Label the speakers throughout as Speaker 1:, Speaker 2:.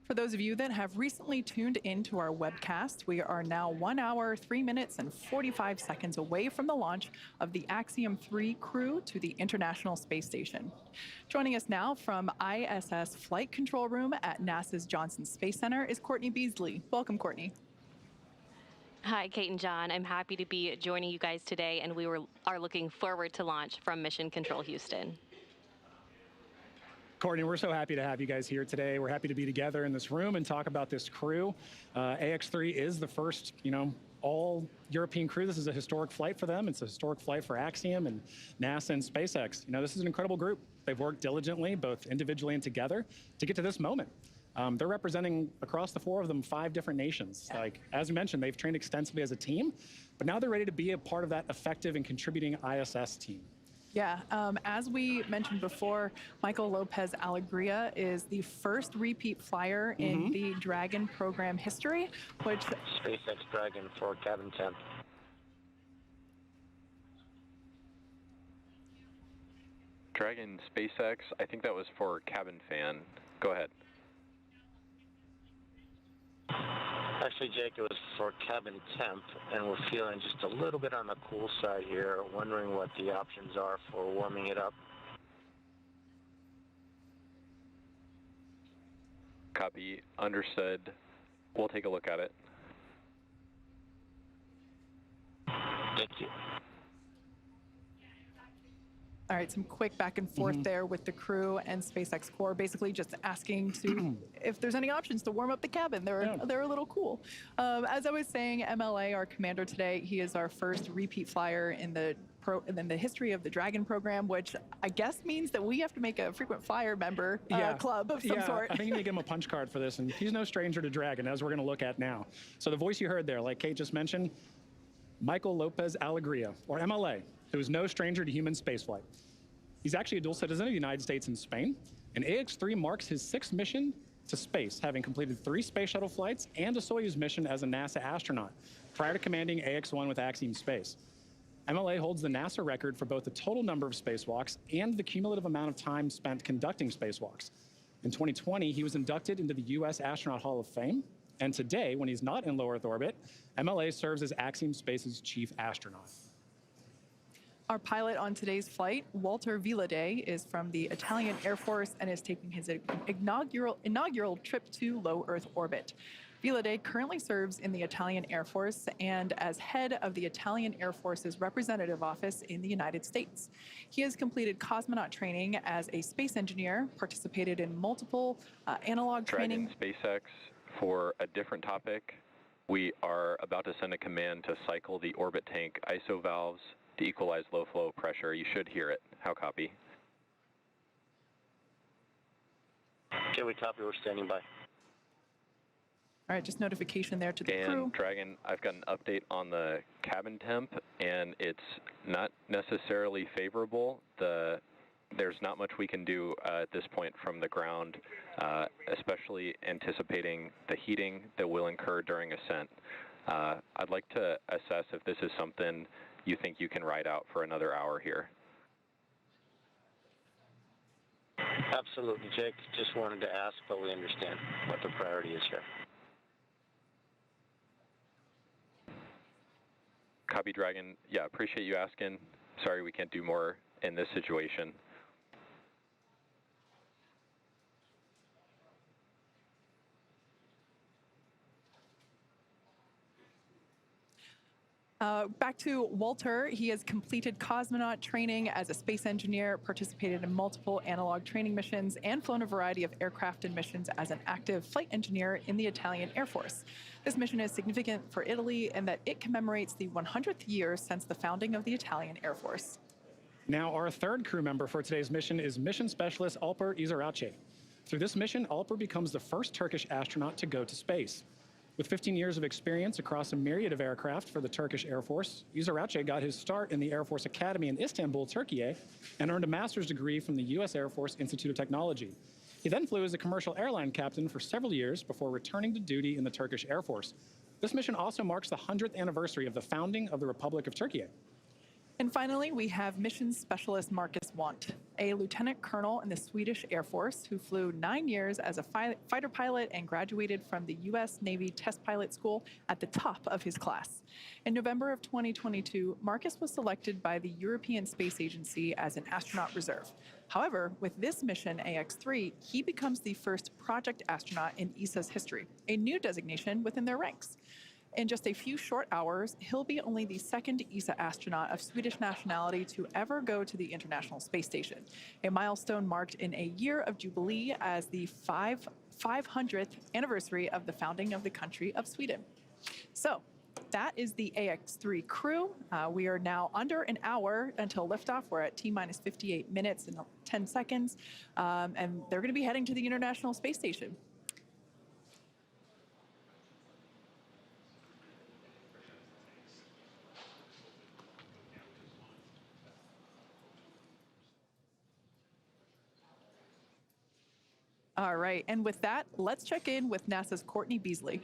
Speaker 1: For those of you that have recently tuned into our webcast, we are now 1 hour, 3 minutes, and 45 seconds away from the launch of the Axiom 3 crew to the International Space Station. Joining us now from ISS Flight Control Room at NASA's Johnson Space Center is Courtney Beasley. Welcome, Courtney.
Speaker 2: Hi, Kate and John. I'm happy to be joining you guys today, and we are looking forward to launch from Mission Control Houston.
Speaker 3: Courtney, we're so happy to have you guys here today. We're happy to be together in this room and talk about this crew. AX3 is the first, all European crew. This is a historic flight for them. It's a historic flight for Axiom and NASA and SpaceX. This is an incredible group. They've worked diligently, both individually and together, to get to this moment. They're representing, across the four of them, 5 different nations. As we mentioned, they've trained extensively as a team, but now they're ready to be a part of that effective and contributing ISS team.
Speaker 1: Yeah, as we mentioned before, Michael Lopez Alegria is the first repeat flyer in the Dragon program history, which...
Speaker 4: SpaceX Dragon for cabin temp.
Speaker 5: Dragon SpaceX, I think that was for cabin fan. Go ahead.
Speaker 4: Actually, Jake, it was for cabin temp, and we're feeling just a little bit on the cool side here, wondering what the options are for warming it up.
Speaker 5: Copy. Understood. We'll take a look at it.
Speaker 4: Thank you.
Speaker 1: All right, some quick back and forth there with the crew and SpaceX Core, basically just asking to if there's any options to warm up the cabin. They're a little cool. As I was saying, MLA, our commander today, he is our first repeat flyer in the history of the Dragon program, which I guess means that we have to make a frequent flyer member club of some sort.
Speaker 3: I think you need to give him a punch card for this, and he's no stranger to Dragon, as we're going to look at now. So the voice you heard there, like Kate just mentioned, Michael Lopez Alegria, or MLA, who is no stranger to human spaceflight. He's actually a dual citizen of the United States and Spain, and AX3 marks his 6th mission to space, having completed 3 space shuttle flights and a Soyuz mission as a NASA astronaut, prior to commanding AX1 with Axiom Space. MLA holds the NASA record for both the total number of spacewalks and the cumulative amount of time spent conducting spacewalks. In 2020, he was inducted into the U.S. Astronaut Hall of Fame, and today, when he's not in low Earth orbit, MLA serves as Axiom Space's chief astronaut.
Speaker 1: Our pilot on today's flight, Walter Villade, is from the Italian Air Force and is taking his inaugural trip to low Earth orbit. Villade currently serves in the Italian Air Force and as head of the Italian Air Force's representative office in the United States. He has completed cosmonaut training as a space engineer, participated in multiple analog training.
Speaker 5: Dragon SpaceX, for a different topic, we are about to send a command to cycle the orbit tank ISO valves to equalize low flow pressure. You should hear it. How copy?
Speaker 4: Okay, we copy. We're standing by.
Speaker 1: All right, just notification there to the crew.
Speaker 5: And Dragon, I've got an update on the cabin temp, and it's not necessarily favorable. There's not much we can do at this point from the ground, especially anticipating the heating that will incur during ascent. I'd like to assess if this is something you think you can ride out for another hour here.
Speaker 4: Absolutely, Jake. Just wanted to ask, but we understand what the priority is here.
Speaker 5: Copy, Dragon. Yeah, appreciate you asking. Sorry we can't do more in this situation.
Speaker 1: Back to Walter. He has completed cosmonaut training as a space engineer, participated in multiple analog training missions, and flown a variety of aircraft and missions as an active flight engineer in the Italian Air Force. This mission is significant for Italy in that it commemorates the 100th year since the founding of the Italian Air Force.
Speaker 3: Now, our third crew member for today's mission is Mission Specialist Alper İziraçe. Through this mission, Alper becomes the first Turkish astronaut to go to space. With 15 years of experience across a myriad of aircraft for the Turkish Air Force, İziraçe got his start in the Air Force Academy in Istanbul, Turkey, and earned a master's degree from the U.S. Air Force Institute of Technology. He then flew as a commercial airline captain for several years before returning to duty in the Turkish Air Force. This mission also marks the 100th anniversary of the founding of the Republic of Turkey.
Speaker 1: And finally, we have Mission Specialist Marcus Want. a lieutenant colonel in the Swedish Air Force who flew 9 years as a fighter pilot and graduated from the U.S. Navy Test Pilot School at the top of his class. In November of 2022, Marcus was selected by the European Space Agency as an astronaut reserve. However, with this mission, AX-3, he becomes the first project astronaut in ESA's history, a new designation within their ranks. In just a few short hours, he'll be only the second ESA astronaut of Swedish nationality to ever go to the International Space Station, a milestone marked in a year of jubilee as the 500th anniversary of the founding of the country of Sweden. So, that is the AX-3 crew. We are now under an hour until liftoff. We're at T-minus 58 minutes and 10 seconds, and they're going to be heading to the International Space Station. All right, and with that, let's check in with NASA's Courtney Beasley.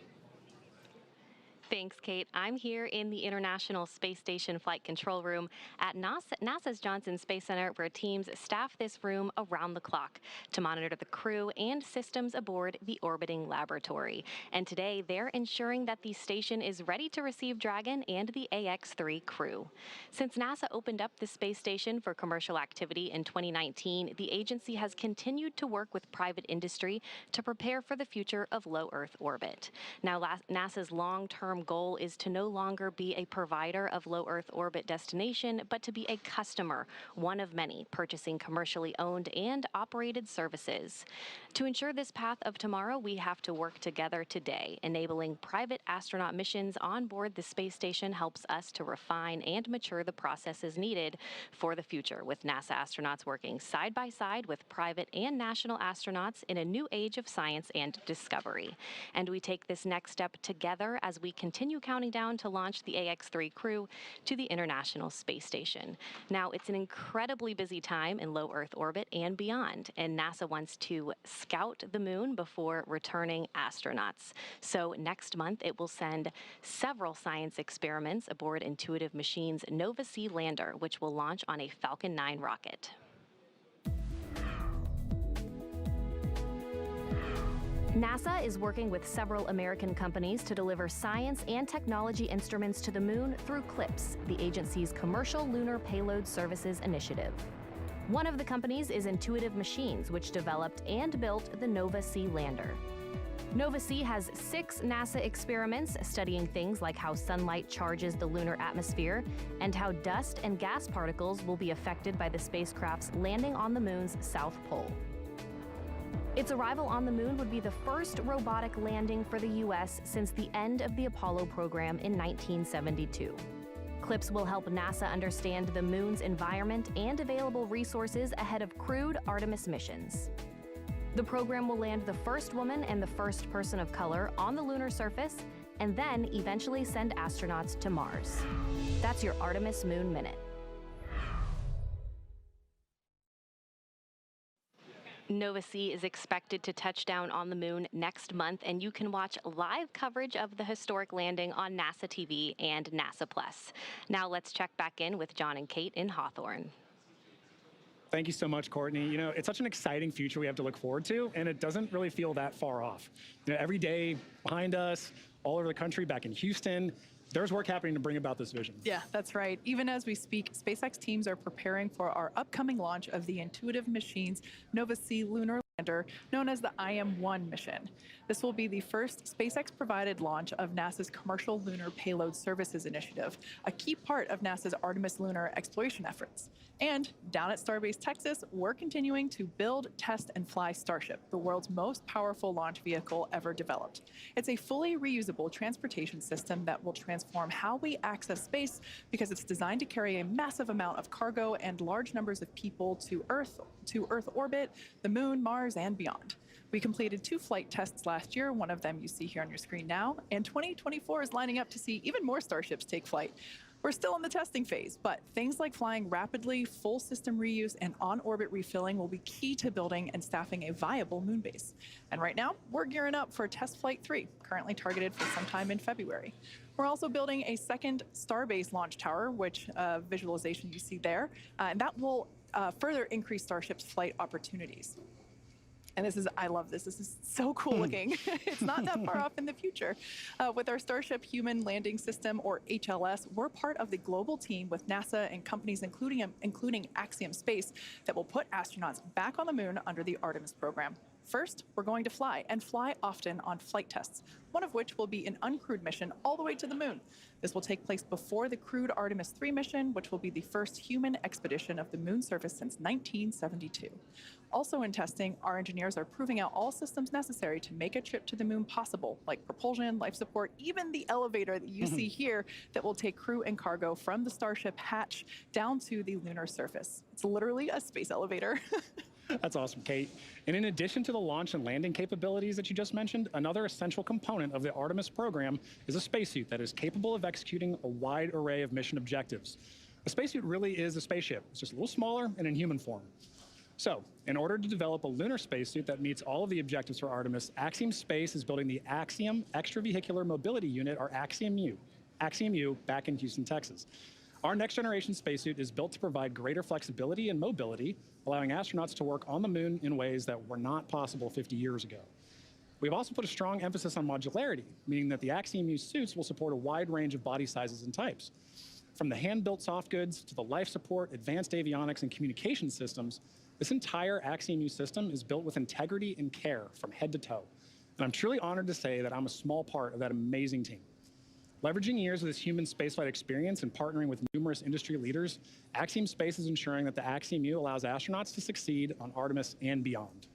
Speaker 2: Thanks, Kate. I'm here in the International Space Station Flight Control Room at NASA's Johnson Space Center, where teams staff this room around the clock to monitor the crew and systems aboard the orbiting laboratory. And today, they're ensuring that the station is ready to receive Dragon and the AX-3 crew. Since NASA opened up the space station for commercial activity in 2019, the agency has continued to work with private industry to prepare for the future of low Earth orbit. Now, NASA's long-term goal is to no longer be a provider of low Earth orbit destination, but to be a customer, one of many, purchasing commercially owned and operated services. To ensure this path of tomorrow, we have to work together today. Enabling private astronaut missions on board the space station helps us to refine and mature the processes needed for the future, with NASA astronauts working side by side with private and national astronauts in a new age of science and discovery. And we take this next step together as we continue counting down to launch the AX-3 crew to the International Space Station. Now, it's an incredibly busy time in low Earth orbit and beyond, and NASA wants to scout the moon before returning astronauts. So next month, it will send several science experiments aboard Intuitive Machines' Nova-C lander, which will launch on a Falcon 9 rocket. NASA is working with several American companies to deliver science and technology instruments to the moon through CLPS, the agency's Commercial Lunar Payload Services initiative. One of the companies is Intuitive Machines, which developed and built the Nova-C lander. Nova-C has 6 NASA experiments studying things like how sunlight charges the lunar atmosphere and how dust and gas particles will be affected by the spacecraft's landing on the moon's south pole. Its arrival on the moon would be the first robotic landing for the U.S. since the end of the Apollo program in 1972. CLPS will help NASA understand the moon's environment and available resources ahead of crewed Artemis missions. The program will land the first woman and the first person of color on the lunar surface, and then eventually send astronauts to Mars. That's your Artemis Moon Minute. Nova-C is expected to touch down on the moon next month, and you can watch live coverage of the historic landing on NASA TV and NASA Plus. Now let's check back in with John and Kate in Hawthorne.
Speaker 3: Thank you so much, Courtney. You know, it's such an exciting future we have to look forward to, and it doesn't really feel that far off. You know, every day behind us, all over the country, back in Houston, there's work happening to bring about this vision.
Speaker 1: Yeah, that's right. Even as we speak, SpaceX teams are preparing for our upcoming launch of the Intuitive Machines Nova-C lunar lander, known as the IM-1 mission. This will be the first SpaceX-provided launch of NASA's Commercial Lunar Payload Services initiative, a key part of NASA's Artemis lunar exploration efforts. And down at Starbase, Texas, we're continuing to build, test, and fly Starship, the world's most powerful launch vehicle ever developed. It's a fully reusable transportation system that will transform how we access space because it's designed to carry a massive amount of cargo and large numbers of people to Earth orbit, the moon, Mars, and beyond. We completed 2 flight tests last year, one of them you see here on your screen now, and 2024 is lining up to see even more Starships take flight. We're still in the testing phase, but things like flying rapidly, full system reuse, and on-orbit refilling will be key to building and staffing a viable moon base. And right now, we're gearing up for Test Flight 3, currently targeted for sometime in February. We're also building a second Starbase launch tower, which visualization you see there, and that will further increase Starship's flight opportunities. And I love this. This is so cool looking. It's not that far off in the future. With our Starship Human Landing System, or HLS, we're part of the global team with NASA and companies including Axiom Space that will put astronauts back on the moon under the Artemis program. First, we're going to fly, and fly often on flight tests, one of which will be an uncrewed mission all the way to the moon. This will take place before the crewed Artemis 3 mission, which will be the first human expedition of the moon surface since 1972. Also in testing, our engineers are proving out all systems necessary to make a trip to the moon possible, like propulsion, life support, even the elevator that you see here that will take crew and cargo from the Starship hatch down to the lunar surface. It's literally a space elevator.
Speaker 3: That's awesome, Kate. And in addition to the launch and landing capabilities that you just mentioned, another essential component of the Artemis program is a spacesuit that is capable of executing a wide array of mission objectives. A spacesuit really is a spaceship. It's just a little smaller and in human form. So, in order to develop a lunar spacesuit that meets all of the objectives for Artemis, Axiom Space is building the Axiom Extravehicular Mobility Unit, or Axiom U, back in Houston, Texas. Our next-generation spacesuit is built to provide greater flexibility and mobility, allowing astronauts to work on the moon in ways that were not possible 50 years ago. We've also put a strong emphasis on modularity, meaning that the Axiom U suits will support a wide range of body sizes and types. From the hand-built soft goods to the life support, advanced avionics, and communication systems, this entire Axiom U system is built with integrity and care from head to toe. And I'm truly honored to say that I'm a small part of that amazing team. Leveraging years of this human spaceflight experience and partnering with numerous industry leaders, Axiom Space is ensuring that the Axiom U allows astronauts to succeed on Artemis and beyond.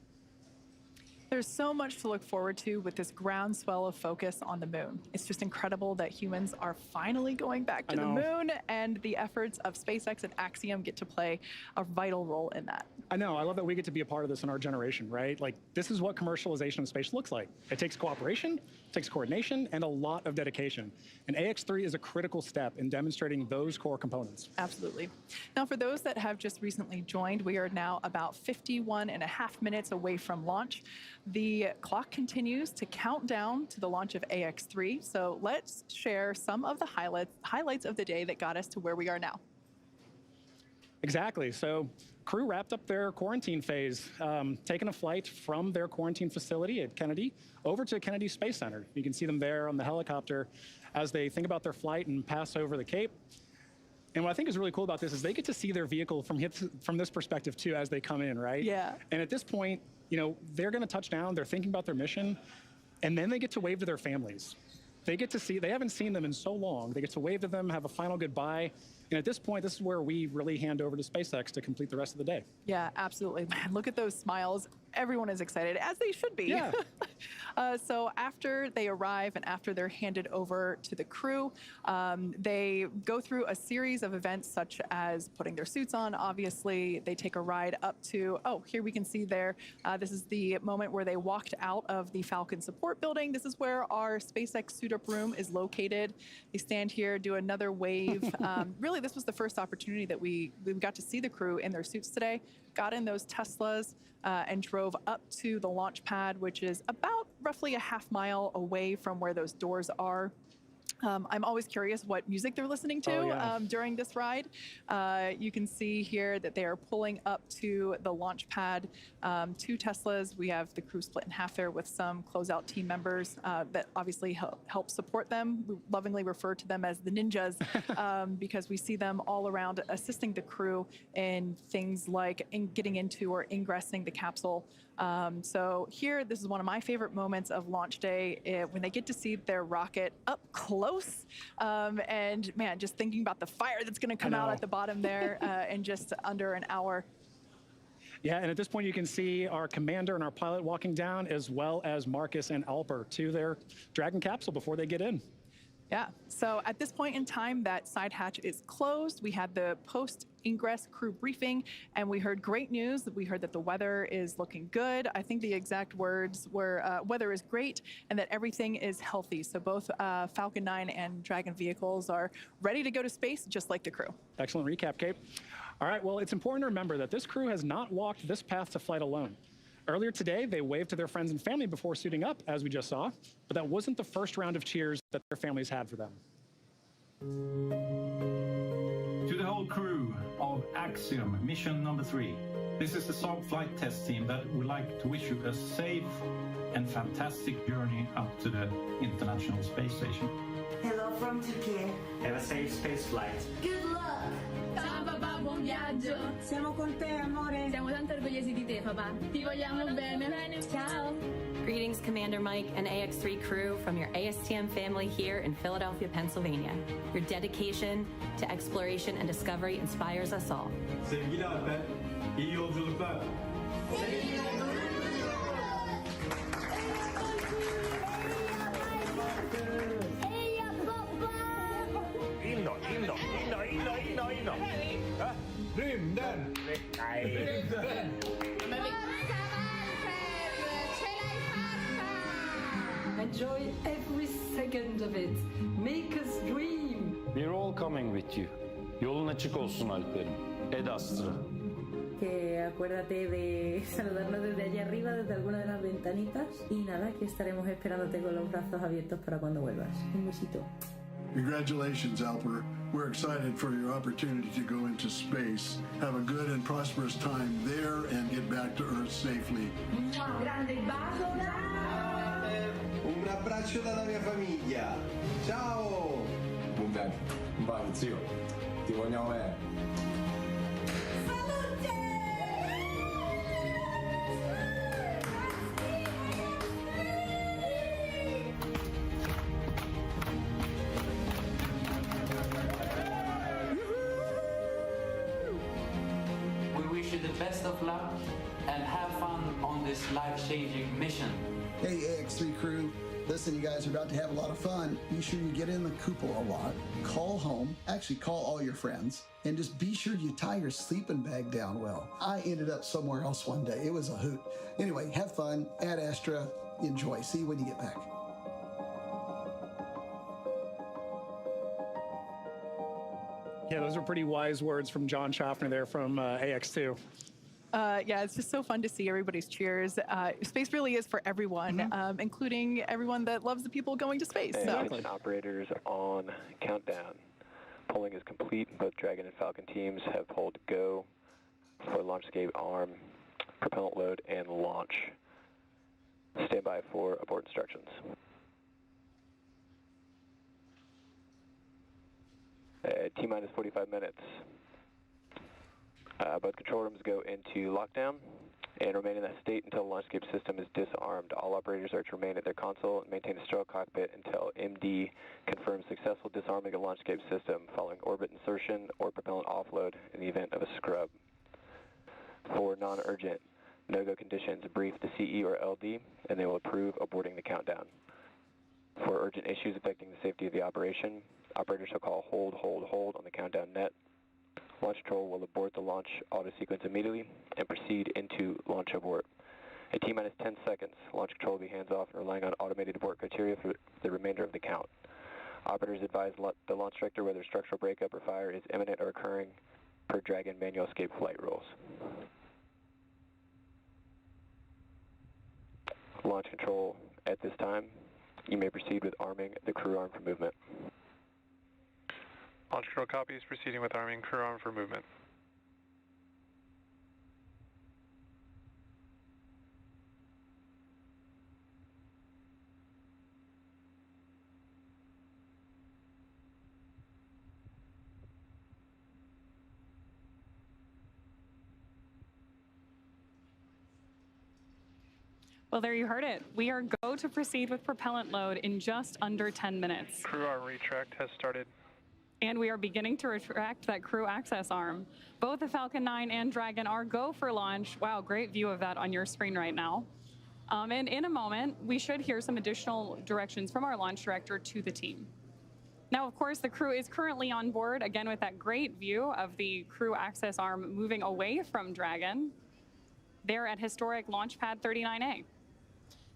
Speaker 1: There's so much to look forward to with this groundswell of focus on the moon. It's just incredible that humans are finally going back to the moon, and the efforts of SpaceX and Axiom get to play a vital role in that.
Speaker 3: I know. I love that we get to be a part of this in our generation, right? Like, this is what commercialization of space looks like. It takes cooperation, it takes coordination, and a lot of dedication. And AX3 is a critical step in demonstrating those core components.
Speaker 1: Absolutely. Now, for those that have just recently joined, we are now about 51.5 minutes away from launch. The clock continues to count down to the launch of AX3, so let's share some of the highlights of the day that got us to where we are now.
Speaker 3: Exactly. So crew wrapped up their quarantine phase, taking a flight from their quarantine facility at Kennedy over to Kennedy Space Center. You can see them there on the helicopter as they think about their flight and pass over the Cape. And what I think is really cool about this is they get to see their vehicle from this perspective too as they come in, right?
Speaker 1: Yeah.
Speaker 3: And at this point, you know, they're going to touch down, they're thinking about their mission, and then they get to wave to their families. They get to see, they haven't seen them in so long, they get to wave to them, have a final goodbye. And at this point, this is where we really hand over to SpaceX to complete the rest of the day.
Speaker 1: Yeah, absolutely. Man, look at those smiles. Everyone is excited, as they should be.
Speaker 3: Yeah.
Speaker 1: So after they arrive and after they're handed over to the crew, they go through a series of events such as putting their suits on. Obviously, they take a ride up to, here we can see there. This is the moment where they walked out of the Falcon support building. This is where our SpaceX suit-up room is located. They stand here, do another wave. Really, this was the first opportunity that we got to see the crew in their suits today. Got in those Teslas and drove up to the launch pad, which is about roughly a half mile away from where those doors are. I'm always curious what music they're listening to during this ride. You can see here that they are pulling up to the launch pad, 2 Teslas. We have the crew split in half there with some closeout team members that obviously help support them. We lovingly refer to them as the ninjas because we see them all around assisting the crew in things like getting into or ingressing the capsule. So here, this is one of my favorite moments of launch day when they get to see their rocket up close. And man, just thinking about the fire that's going to come out at the bottom there in just under an hour.
Speaker 3: Yeah, and at this point you can see our commander and our pilot walking down, as well as Marcus and Alper to their Dragon capsule before they get in.
Speaker 1: Yeah, so at this point in time, that side hatch is closed. We had the post-ingress crew briefing, and we heard great news. We heard that the weather is looking good. I think the exact words were, weather is great, and that everything is healthy. So both Falcon 9 and Dragon vehicles are ready to go to space, just like the crew.
Speaker 3: Excellent recap, Kate. All right, well, it's important to remember that this crew has not walked this path to flight alone. Earlier today, they waved to their friends and family before suiting up, as we just saw, but that wasn't the first round of cheers that their families had for them.
Speaker 6: To the whole crew of Axiom Mission number 3. This is the Saab flight test team that would like to wish you a safe and fantastic journey up to the International Space Station.
Speaker 7: Hello from Turkey.
Speaker 8: Have a safe space flight.
Speaker 7: Good luck.
Speaker 9: Ciao papà, buon viaggio.
Speaker 7: Siamo con te, amore.
Speaker 9: Siamo tanto orgogliosi di te, papà. Ti vogliamo bene. Ciao.
Speaker 10: Greetings, Commander Mike and AX3 crew from your ASTM family here in Philadelphia, Pennsylvania. Your dedication to exploration and discovery inspires us all.
Speaker 8: Sevgili Alper, iyi yolculuklar. Rymden!
Speaker 11: Enjoy every second of it. Make us dream.
Speaker 12: We're all coming with you. Yolun açık olsun Alper'im. Ed Astra.
Speaker 13: Que acuérdate de saludarnos desde allá arriba, desde alguna de las ventanitas. Y nada, que estaremos esperándote con los brazos abiertos para cuando vuelvas. Un besito.
Speaker 14: Congratulations, Alper. We're excited for your opportunity to go into space. Have a good and prosperous time there and get back to Earth safely.
Speaker 7: Grande bacio.
Speaker 8: Un abbraccio dalla mia famiglia. Ciao!
Speaker 15: Buon viaggio. Vai, zio. Ti vogliamo bene.
Speaker 16: We wish you the best of luck and have fun on this life-changing mission.
Speaker 17: Hey, AX3 crew. Listen, you guys are about to have a lot of fun. Be sure you get in the cupola a lot. Call home. Actually, call all your friends. And just be sure you tie your sleeping bag down well. I ended up somewhere else one day. It was a hoot. Anyway, have fun. Ad Astra. Enjoy. See you when you get back.
Speaker 3: Yeah, those are pretty wise words from John Schaffner there from AX2.
Speaker 1: Yeah, it's just so fun to see everybody's cheers. Space really is for everyone, including everyone that loves the people going to space.
Speaker 5: Exactly. Operators on countdown. Polling is complete. Both Dragon and Falcon teams have pulled go for LaunchScape arm, propellant load, and launch. Stand by for abort instructions. T-minus 45 minutes. Both control rooms go into lockdown and remain in that state until the LaunchScape system is disarmed. All operators are to remain at their console and maintain a sterile cockpit until MD confirms successful disarming of the LaunchScape system following orbit insertion or propellant offload in the event of a scrub. For non-urgent no-go conditions, brief the CE or LD and they will approve aborting the countdown. For urgent issues affecting the safety of the operation, operators shall call hold on the countdown net. Launch control will abort the launch auto sequence immediately and proceed into launch abort. At T-minus 10 seconds, launch control will be hands-off and relying on automated abort criteria for the remainder of the count. Operators advise the launch director whether structural breakup or fire is imminent or occurring per Dragon manual escape flight rules. Launch control at this time. You may proceed with arming the crew arm for movement.
Speaker 18: Launch control copies, proceeding with arming crew arm for movement.
Speaker 19: Well, there you heard it. We are go to proceed with propellant load in just under 10 minutes.
Speaker 18: Crew arm retract has started.
Speaker 19: And we are beginning to retract that crew access arm. Both the Falcon 9 and Dragon are go for launch. Wow, great view of that on your screen right now. And in a moment, we should hear some additional directions from our launch director to the team. Now, of course, the crew is currently on board, again, with that great view of the crew access arm moving away from Dragon. They're at historic launch pad 39A.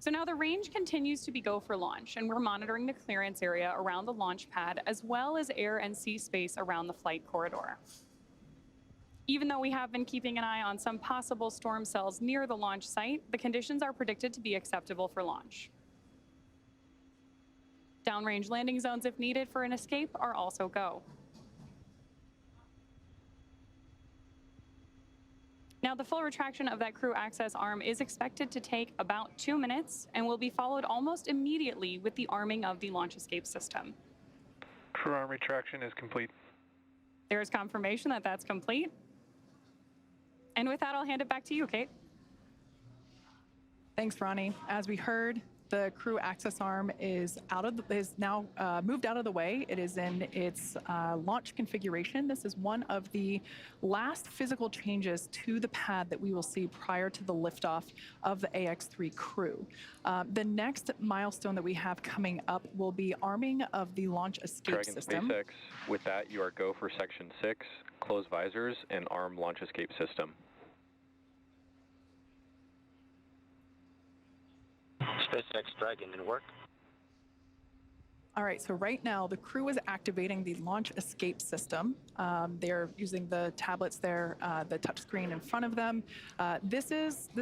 Speaker 19: So now the range continues to be go for launch, and we're monitoring the clearance area around the launch pad, as well as air and sea space around the flight corridor. Even though we have been keeping an eye on some possible storm cells near the launch site, the conditions are predicted to be acceptable for launch. Downrange landing zones, if needed for an escape, are also go. Now, the full retraction of that crew access arm is expected to take about 2 minutes and will be followed almost immediately with the arming of the launch escape system.
Speaker 18: Crew arm retraction is complete.
Speaker 19: There is confirmation that that's complete. And with that, I'll hand it back to you, Kate.
Speaker 1: Thanks, Ronnie. As we heard, the crew access arm is now moved out of the way. It is in its launch configuration. This is one of the last physical changes to the pad that we will see prior to the liftoff of the AX-3 crew. The next milestone that we have coming up will be arming of the launch escape
Speaker 5: Dragon
Speaker 1: system.
Speaker 5: SpaceX, with that, you are go for Section 6, close visors, and arm launch escape system.
Speaker 4: SpaceX Dragon in work.
Speaker 1: All right, so right now the crew is activating the launch escape system. They're using the tablets there, the touchscreen in front of them. This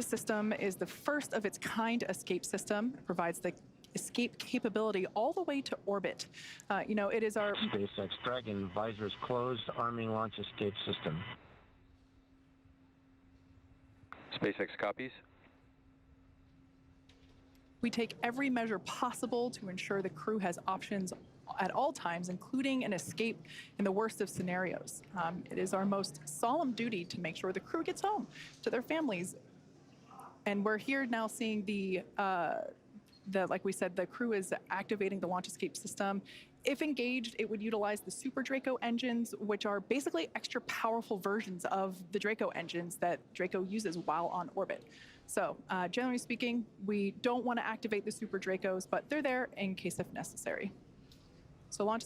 Speaker 1: system is the first of its kind escape system. It provides the escape capability all the way to orbit. It is our
Speaker 4: SpaceX Dragon, visors closed, arming launch escape system.
Speaker 5: SpaceX copies.
Speaker 1: We take every measure possible to ensure the crew has options at all times, including an escape in the worst of scenarios. It is our most solemn duty to make sure the crew gets home to their families. And we're here now seeing like we said, the crew is activating the launch escape system. If engaged, it would utilize the Super Draco engines, which are basically extra powerful versions of the Draco engines that Draco uses while on orbit. So generally speaking, we don't want to activate the Super Dracos, but they're there in case if necessary. So launch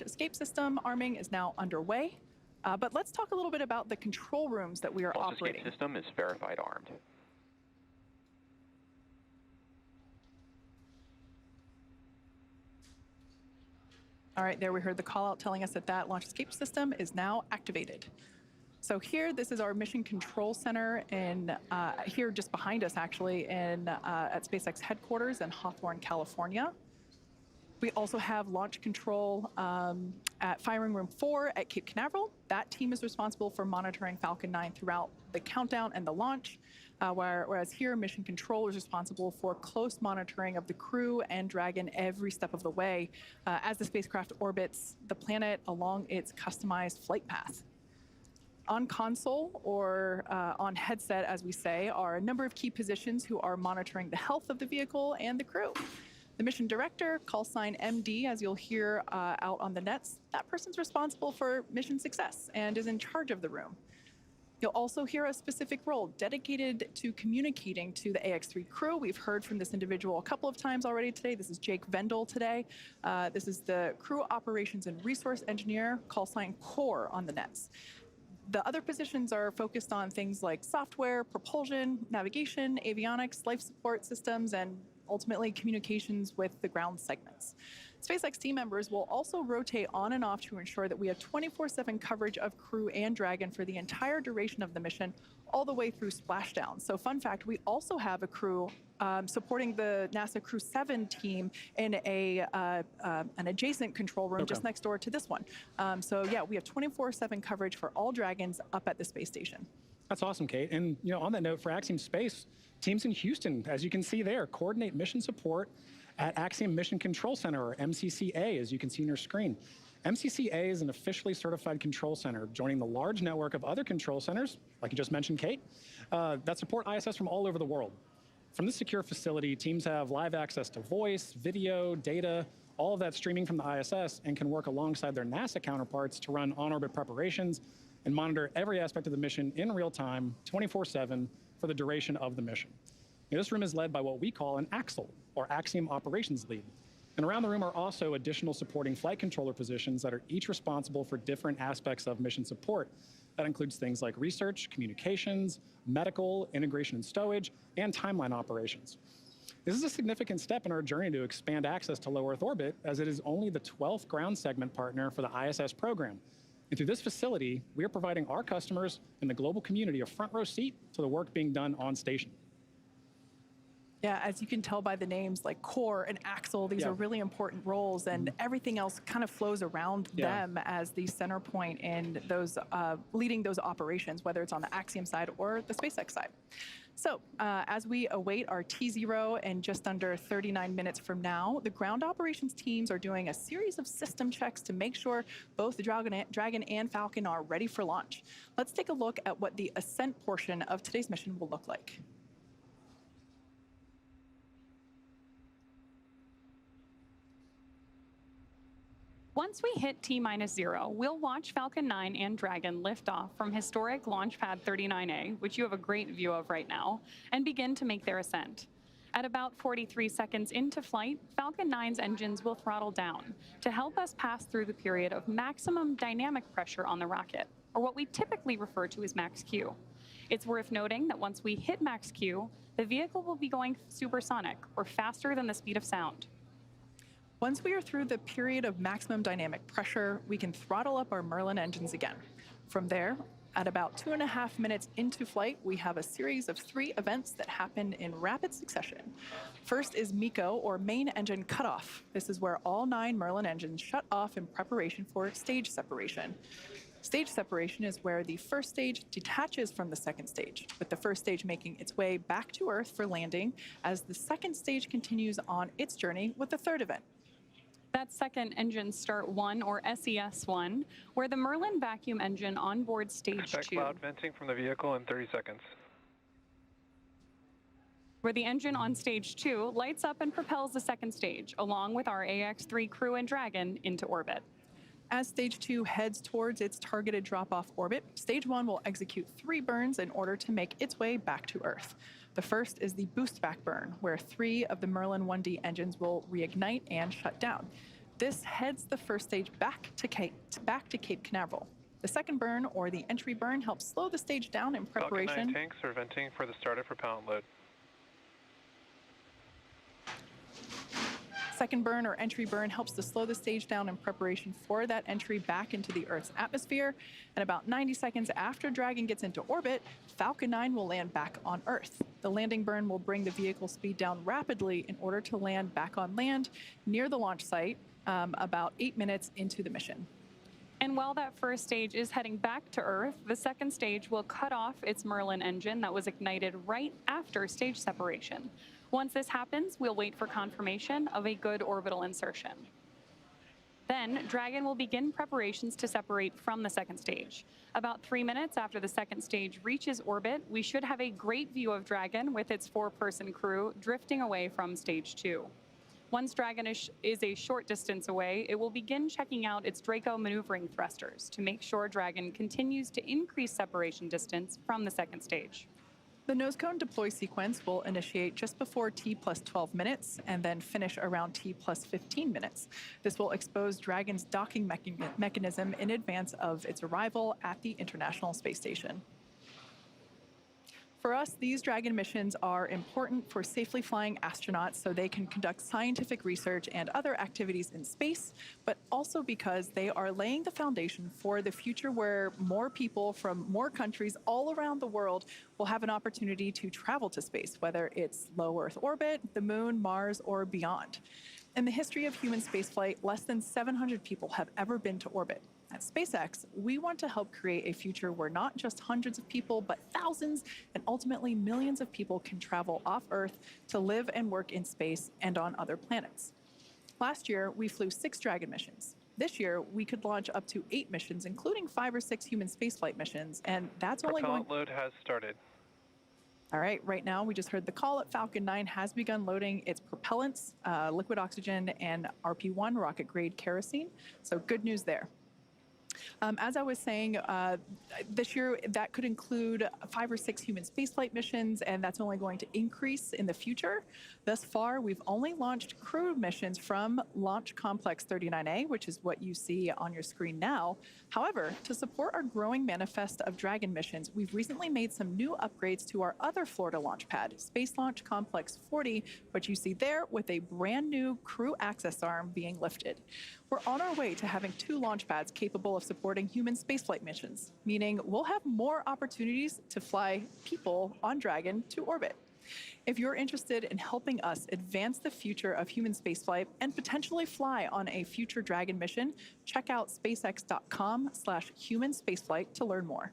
Speaker 1: escape system arming is now underway. But let's talk a little bit about the control rooms that we are
Speaker 5: Launch
Speaker 1: operating.
Speaker 5: escape system is verified armed.
Speaker 1: All right, there we heard the call out telling us that that launch escape system is now activated. So here, this is our mission control center, and here just behind us, actually, at SpaceX headquarters in Hawthorne, California. We also have launch control at Firing Room 4 at Cape Canaveral. That team is responsible for monitoring Falcon 9 throughout the countdown and the launch, whereas here, mission control is responsible for close monitoring of the crew and Dragon every step of the way as the spacecraft orbits the planet along its customized flight path. On console, or on headset, as we say, are a number of key positions who are monitoring the health of the vehicle and the crew. The mission director, call sign MD, as you'll hear out on the nets, that person's responsible for mission success and is in charge of the room. You'll also hear a specific role dedicated to communicating to the AX-3 crew. We've heard from this individual a couple of times already today. This is Jake Vendel today. This is the crew operations and resource engineer, call sign CORE on the nets. The other positions are focused on things like software, propulsion, navigation, avionics, life support systems, and ultimately communications with the ground segments. SpaceX team members will also rotate on and off to ensure that we have 24/7 coverage of crew and Dragon for the entire duration of the mission, all the way through splashdown. So fun fact, we also have a crew supporting the NASA Crew 7 team in an adjacent control room just next door to this one. So yeah, we have 24/7 coverage for all Dragons up at the space station.
Speaker 3: That's awesome, Kate. And on that note, for Axiom Space, teams in Houston, as you can see there, coordinate mission support at Axiom Mission Control Center, or MCCA, as you can see on your screen. MCCA is an officially certified control center, joining the large network of other control centers, like you just mentioned, Kate, that support ISS from all over the world. From this secure facility, teams have live access to voice, video, data, all of that streaming from the ISS, and can work alongside their NASA counterparts to run on-orbit preparations and monitor every aspect of the mission in real time, 24/7, for the duration of the mission. This room is led by what we call an AXL, or Axiom Operations Lead. And around the room are also additional supporting flight controller positions that are each responsible for different aspects of mission support. That includes things like research, communications, medical, integration and stowage, and timeline operations. This is a significant step in our journey to expand access to low Earth orbit, as it is only the 12th ground segment partner for the ISS program. And through this facility, we are providing our customers and the global community a front row seat to the work being done on station.
Speaker 1: Yeah, as you can tell by the names like core and axle, these are really important roles, and everything else kind of flows around them as the center point in those leading those operations, whether it's on the Axiom side or the SpaceX side. So as we await our T0 in just under 39 minutes from now, the ground operations teams are doing a series of system checks to make sure both the Dragon and Falcon are ready for launch. Let's take a look at what the ascent portion of today's mission will look like.
Speaker 19: Once we hit T-0, we'll watch Falcon 9 and Dragon lift off from historic Launch Pad 39A, which you have a great view of right now, and begin to make their ascent. At about 43 seconds into flight, Falcon 9's engines will throttle down to help us pass through the period of maximum dynamic pressure on the rocket, or what we typically refer to as max Q. It's worth noting that once we hit max Q, the vehicle will be going supersonic, or faster than the speed of sound.
Speaker 1: Once we are through the period of maximum dynamic pressure, we can throttle up our Merlin engines again. From there, at about 2.5 minutes into flight, we have a series of 3 events that happen in rapid succession. First is MECO, or main engine cutoff. This is where all 9 Merlin engines shut off in preparation for stage separation. Stage separation is where the first stage detaches from the second stage, with the first stage making its way back to Earth for landing as the second stage continues on its journey with the third event.
Speaker 19: That's second engine start 1, or SES1, where the Merlin vacuum engine on board stage 2.
Speaker 18: Expect cloud venting from the vehicle in 30 seconds.
Speaker 19: Where the engine on stage 2 lights up and propels the second stage, along with our AX3 crew and Dragon, into orbit.
Speaker 1: As stage 2 heads towards its targeted drop-off orbit, stage 1 will execute 3 burns in order to make its way back to Earth. The first is the boost back burn, where 3 of the Merlin 1D engines will reignite and shut down. This heads the first stage back to Cape Canaveral. The second burn, or the entry burn, helps slow the stage down in preparation.
Speaker 18: Falcon 9 tanks are venting for the start of propellant load.
Speaker 1: Second burn, or entry burn, helps to slow the stage down in preparation for that entry back into the Earth's atmosphere. And about 90 seconds after Dragon gets into orbit, Falcon 9 will land back on Earth. The landing burn will bring the vehicle speed down rapidly in order to land back on land near the launch site about 8 minutes into the mission.
Speaker 19: And while that first stage is heading back to Earth, the second stage will cut off its Merlin engine that was ignited right after stage separation. Once this happens, we'll wait for confirmation of a good orbital insertion. Then, Dragon will begin preparations to separate from the second stage. About 3 minutes after the second stage reaches orbit, we should have a great view of Dragon with its 4-person crew drifting away from stage 2. Once Dragon is a short distance away, it will begin checking out its Draco maneuvering thrusters to make sure Dragon continues to increase separation distance from the second stage.
Speaker 1: The nose cone deploy sequence will initiate just before T+12 minutes and then finish around T+15 minutes. This will expose Dragon's docking mechanism in advance of its arrival at the International Space Station. For us, these Dragon missions are important for safely flying astronauts so they can conduct scientific research and other activities in space, but also because they are laying the foundation for the future where more people from more countries all around the world will have an opportunity to travel to space, whether it's low Earth orbit, the moon, Mars, or beyond. In the history of human spaceflight, less than 700 people have ever been to orbit. At SpaceX, we want to help create a future where not just hundreds of people, but thousands and ultimately millions of people can travel off Earth to live and work in space and on other planets. Last year, we flew 6 Dragon missions. This year, we could launch up to 8 missions, including 5 or 6 human spaceflight missions, and that's only going...
Speaker 18: Propellant load has started.
Speaker 1: All right, right now we just heard the call at Falcon 9 has begun loading its propellants, liquid oxygen, and RP-1 rocket-grade kerosene, so good news there. As I was saying, this year that could include 5 or 6 human spaceflight missions, and that's only going to increase in the future. Thus far, we've only launched crew missions from Launch Complex 39A, which is what you see on your screen now. However, to support our growing manifest of Dragon missions, we've recently made some new upgrades to our other Florida launch pad, Space Launch Complex 40, which you see there with a brand new crew access arm being lifted. We're on our way to having 2 launch pads capable of supporting human spaceflight missions, meaning we'll have more opportunities to fly people on Dragon to orbit. If you're interested in helping us advance the future of human spaceflight and potentially fly on a future Dragon mission, check out spacex.com/human spaceflight to learn more.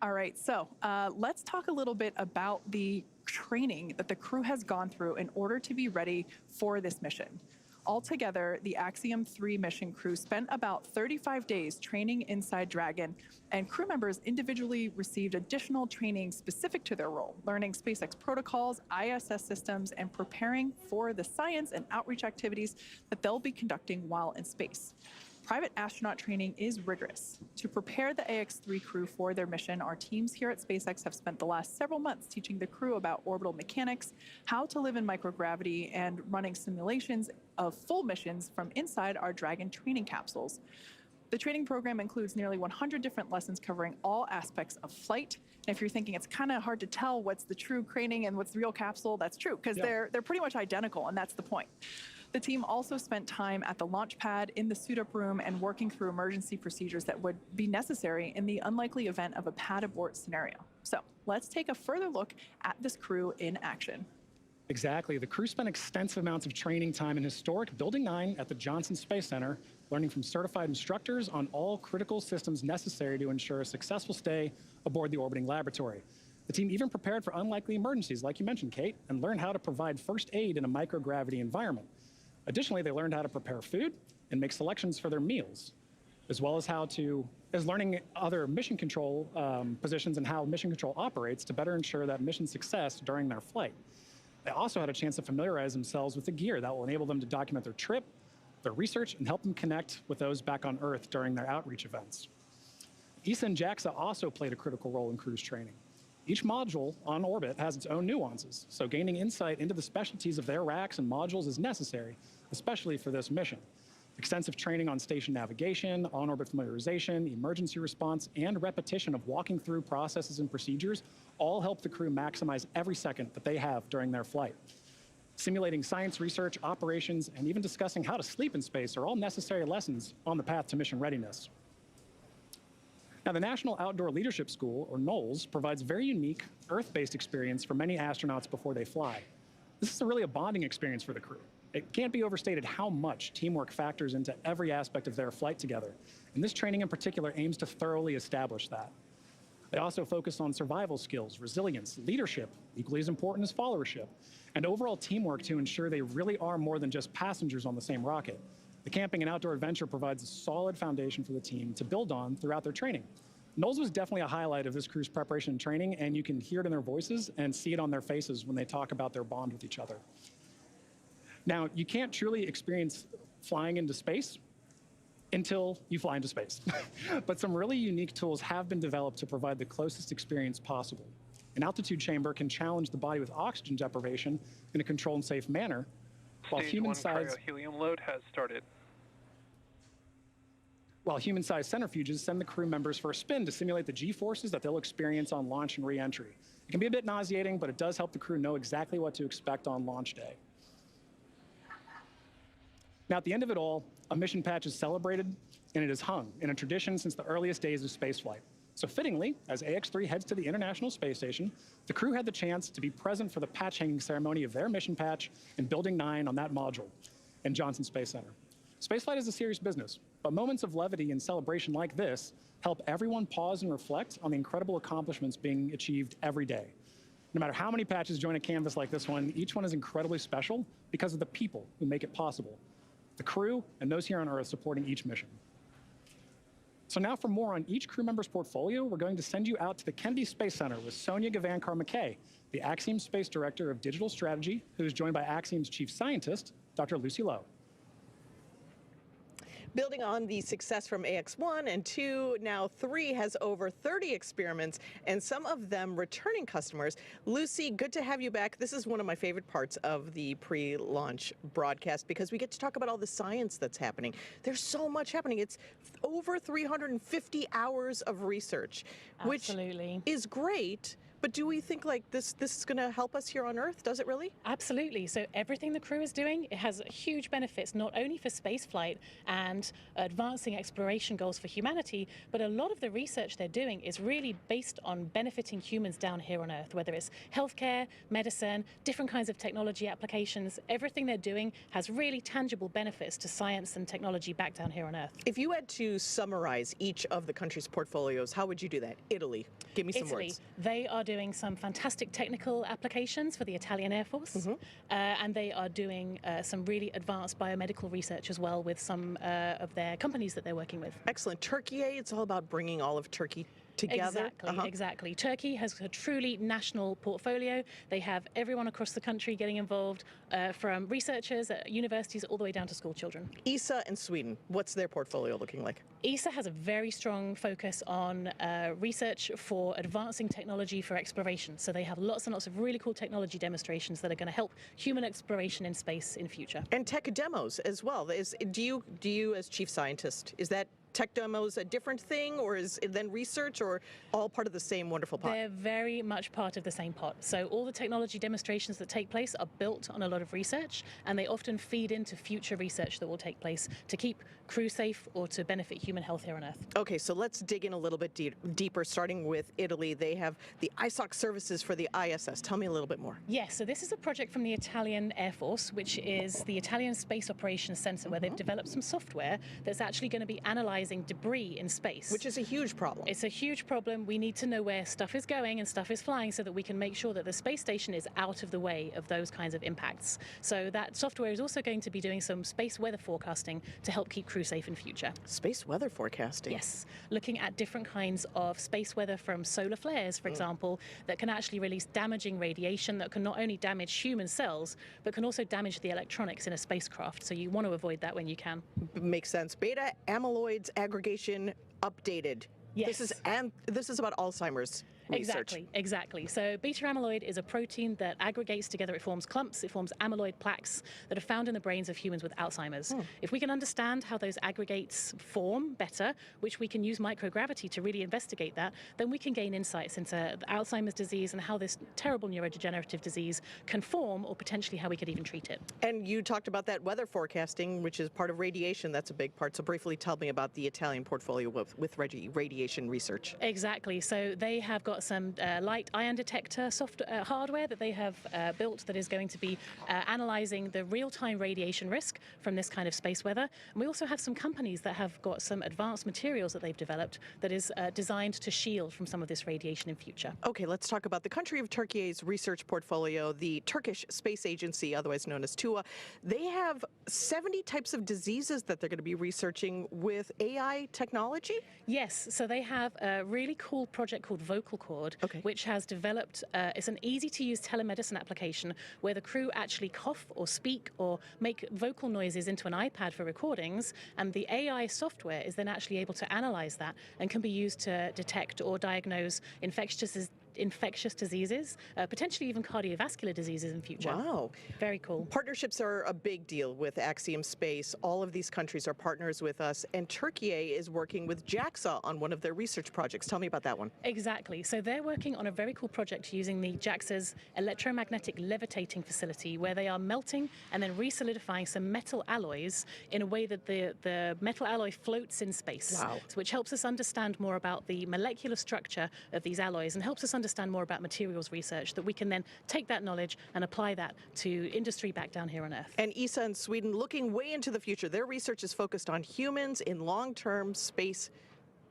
Speaker 1: All right, so let's talk a little bit about the training that the crew has gone through in order to be ready for this mission. Altogether, the Axiom 3 mission crew spent about 35 days training inside Dragon, and crew members individually received additional training specific to their role, learning SpaceX protocols, ISS systems, and preparing for the science and outreach activities that they'll be conducting while in space. Private astronaut training is rigorous. To prepare the AX-3 crew for their mission, our teams here at SpaceX have spent the last several months teaching the crew about orbital mechanics, how to live in microgravity, and running simulations of full missions from inside our Dragon training capsules. The training program includes nearly 100 different lessons covering all aspects of flight. And if you're thinking it's kind of hard to tell what's the true training and what's the real capsule, that's true, because they're pretty much identical, and that's the point. The team also spent time at the launch pad, in the suit-up room, and working through emergency procedures that would be necessary in the unlikely event of a pad abort scenario. So let's take a further look at this crew in action.
Speaker 3: Exactly. The crew spent extensive amounts of training time in historic Building 9 at the Johnson Space Center, learning from certified instructors on all critical systems necessary to ensure a successful stay aboard the orbiting laboratory. The team even prepared for unlikely emergencies, like you mentioned, Kate, and learned how to provide first aid in a microgravity environment. Additionally, they learned how to prepare food and make selections for their meals, as well as learning other mission control positions and how mission control operates to better ensure that mission success during their flight. They also had a chance to familiarize themselves with the gear that will enable them to document their trip, their research, and help them connect with those back on Earth during their outreach events. ESA and JAXA also played a critical role in cruise training. Each module on orbit has its own nuances, so gaining insight into the specialties of their racks and modules is necessary, especially for this mission. Extensive training on station navigation, on-orbit familiarization, emergency response, and repetition of walking through processes and procedures all help the crew maximize every second that they have during their flight. Simulating science research, operations, and even discussing how to sleep in space are all necessary lessons on the path to mission readiness. Now, the National Outdoor Leadership School, or NOLS, provides a very unique Earth-based experience for many astronauts before they fly. This is really a bonding experience for the crew. It can't be overstated how much teamwork factors into every aspect of their flight together, and this training in particular aims to thoroughly establish that. They also focus on survival skills, resilience, leadership, equally as important as followership, and overall teamwork to ensure they really are more than just passengers on the same rocket. The camping and outdoor adventure provides a solid foundation for the team to build on throughout their training. NOLS was definitely a highlight of this crew's preparation and training, and you can hear it in their voices and see it on their faces when they talk about their bond with each other. Now, you can't truly experience flying into space until you fly into space. But some really unique tools have been developed to provide the closest experience possible. An altitude chamber can challenge the body with oxygen deprivation in a controlled and safe manner, while
Speaker 18: Stage 1 cryo-helium load has started.
Speaker 3: While human-sized centrifuges send the crew members for a spin to simulate the G-forces that they'll experience on launch and re-entry. It can be a bit nauseating, but it does help the crew know exactly what to expect on launch day. Now, at the end of it all, a mission patch is celebrated, and it is hung in a tradition since the earliest days of spaceflight. So fittingly, as AX-3 heads to the International Space Station, the crew had the chance to be present for the patch hanging ceremony of their mission patch in Building 9 on that module in Johnson Space Center. Spaceflight is a serious business, but moments of levity and celebration like this help everyone pause and reflect on the incredible accomplishments being achieved every day. No matter how many patches join a canvas like this one, each one is incredibly special because of the people who make it possible. The crew and those here on Earth supporting each mission. So now for more on each crew member's portfolio, we're going to send you out to the Kennedy Space Center with Sonia Gavankar-McKay, the Axiom Space Director of Digital Strategy, who is joined by Axiom's Chief Scientist, Dr. Lucy Lowe.
Speaker 20: Building on the success from AX1 and 2, now 3 has over 30 experiments, and some of them returning customers. Lucy, good to have you back. This is one of my favorite parts of the pre-launch broadcast because we get to talk about all the science that's happening. There's so much happening. It's over 350 hours of research, which is great. But do we think like this is going to help us here on Earth? Does it really?
Speaker 21: Absolutely. So everything the crew is doing, it has huge benefits, not only for spaceflight and advancing exploration goals for humanity, but a lot of the research they're doing is really based on benefiting humans down here on Earth, whether it's healthcare, medicine, different kinds of technology applications. Everything they're doing has really tangible benefits to science and technology back down here on Earth.
Speaker 20: If you had to summarize each of the country's portfolios, how would you do that? Italy, give me some words.
Speaker 21: They are doing some fantastic technical applications for the Italian Air Force, and they are doing some really advanced biomedical research as well with some of their companies that they're working with.
Speaker 20: Excellent. Turkey, it's all about bringing all of Turkey together.
Speaker 21: Exactly. Turkey has a truly national portfolio. They have everyone across the country getting involved, from researchers at universities all the way down to school children.
Speaker 20: ESA and Sweden, what's their portfolio looking like?
Speaker 21: ESA has a very strong focus on research for advancing technology for exploration. So they have lots and lots of really cool technology demonstrations that are going to help human exploration in space in future.
Speaker 20: And tech demos as well. Do you as chief scientist, is that tech demos a different thing, or is it then research, or all part of the same wonderful pot?
Speaker 21: They're very much part of the same pot. So all the technology demonstrations that take place are built on a lot of research, and they often feed into future research that will take place to keep crew safe or to benefit human health here on Earth.
Speaker 20: Okay, so let's dig in a little bit deeper, starting with Italy. They have the ISOC services for the ISS. Tell me a little bit more.
Speaker 21: Yes, so this is a project from the Italian Air Force, which is the Italian Space Operations Center, where they've developed some software that's actually going to be analyzing debris in space.
Speaker 20: Which is a huge problem.
Speaker 21: It's a huge problem. We need to know where stuff is going and stuff is flying so that we can make sure that the space station is out of the way of those kinds of impacts. So that software is also going to be doing some space weather forecasting to help keep crew safe in future.
Speaker 20: Space weather forecasting?
Speaker 21: Yes. Looking at different kinds of space weather from solar flares, for example, that can actually release damaging radiation that can not only damage human cells, but can also damage the electronics in a spacecraft. So you want to avoid that when you can.
Speaker 20: Makes sense. Beta amyloids aggregation updated.
Speaker 21: Yes.
Speaker 20: This is about Alzheimer's research.
Speaker 21: Exactly. So beta amyloid is a protein that aggregates together. It forms clumps, it forms amyloid plaques that are found in the brains of humans with Alzheimer's. If we can understand how those aggregates form better, which we can use microgravity to really investigate that, then we can gain insights into Alzheimer's disease and how this terrible neurodegenerative disease can form, or potentially how we could even treat it.
Speaker 20: And you talked about that weather forecasting, which is part of radiation. That's a big part. So briefly tell me about the Italian portfolio with radiation research.
Speaker 21: Exactly. So they have got some light ion detector hardware that they have built that is going to be analyzing the real-time radiation risk from this kind of space weather. And we also have some companies that have got some advanced materials that they've developed that is designed to shield from some of this radiation in future.
Speaker 20: Okay, let's talk about the country of Turkey's research portfolio, the Turkish Space Agency, otherwise known as TUA. They have 70 types of diseases that they're going to be researching with AI technology?
Speaker 21: Yes, so they have a really cool project called Vocal Cord, which has developed, it's an easy-to-use telemedicine application where the crew actually cough or speak or make vocal noises into an iPad for recordings, and the AI software is then actually able to analyze that and can be used to detect or diagnose infectious diseases, potentially even cardiovascular diseases in future.
Speaker 20: Wow.
Speaker 21: Very cool.
Speaker 20: Partnerships are a big deal with Axiom Space. All of these countries are partners with us, and Turkey is working with JAXA on one of their research projects. Tell me about that one.
Speaker 21: Exactly. So they're working on a very cool project using the JAXA's electromagnetic levitating facility, where they are melting and then re-solidifying some metal alloys in a way that the metal alloy floats in space.
Speaker 20: Wow.
Speaker 21: So which helps us understand more about the molecular structure of these alloys and helps us understand more about materials research, that we can then take that knowledge and apply that to industry back down here on Earth.
Speaker 20: And ESA in Sweden, looking way into the future. Their research is focused on humans in long-term space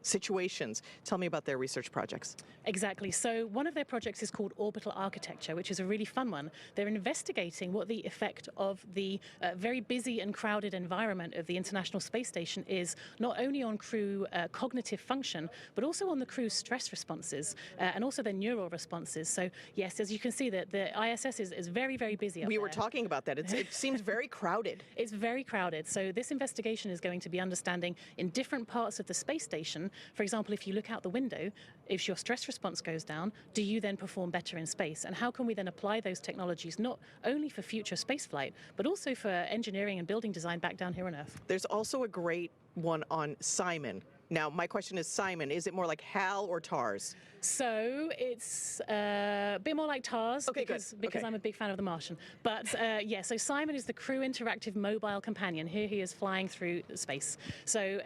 Speaker 20: situations. Tell me about their research projects.
Speaker 21: Exactly. So one of their projects is called Orbital Architecture, which is a really fun one. They're investigating what the effect of the very busy and crowded environment of the International Space Station is, not only on crew cognitive function, but also on the crew's stress responses and also their neural responses. So yes, as you can see, that the ISS is very, very busy up
Speaker 20: We
Speaker 21: there.
Speaker 20: were talking about that. It seems very crowded.
Speaker 21: It's very crowded. So this investigation is going to be understanding in different parts of the space station. For example, if you look out the window, if your stress response goes down, do you then perform better in space? And how can we then apply those technologies not only for future spaceflight, but also for engineering and building design back down here on Earth?
Speaker 20: There's also a great one on Simon. Now, my question is, Simon, is it more like HAL or TARS?
Speaker 21: So it's a bit more like TARS because I'm a big fan of The Martian. But yeah, so Simon is the crew interactive mobile companion. Here he is flying through space. So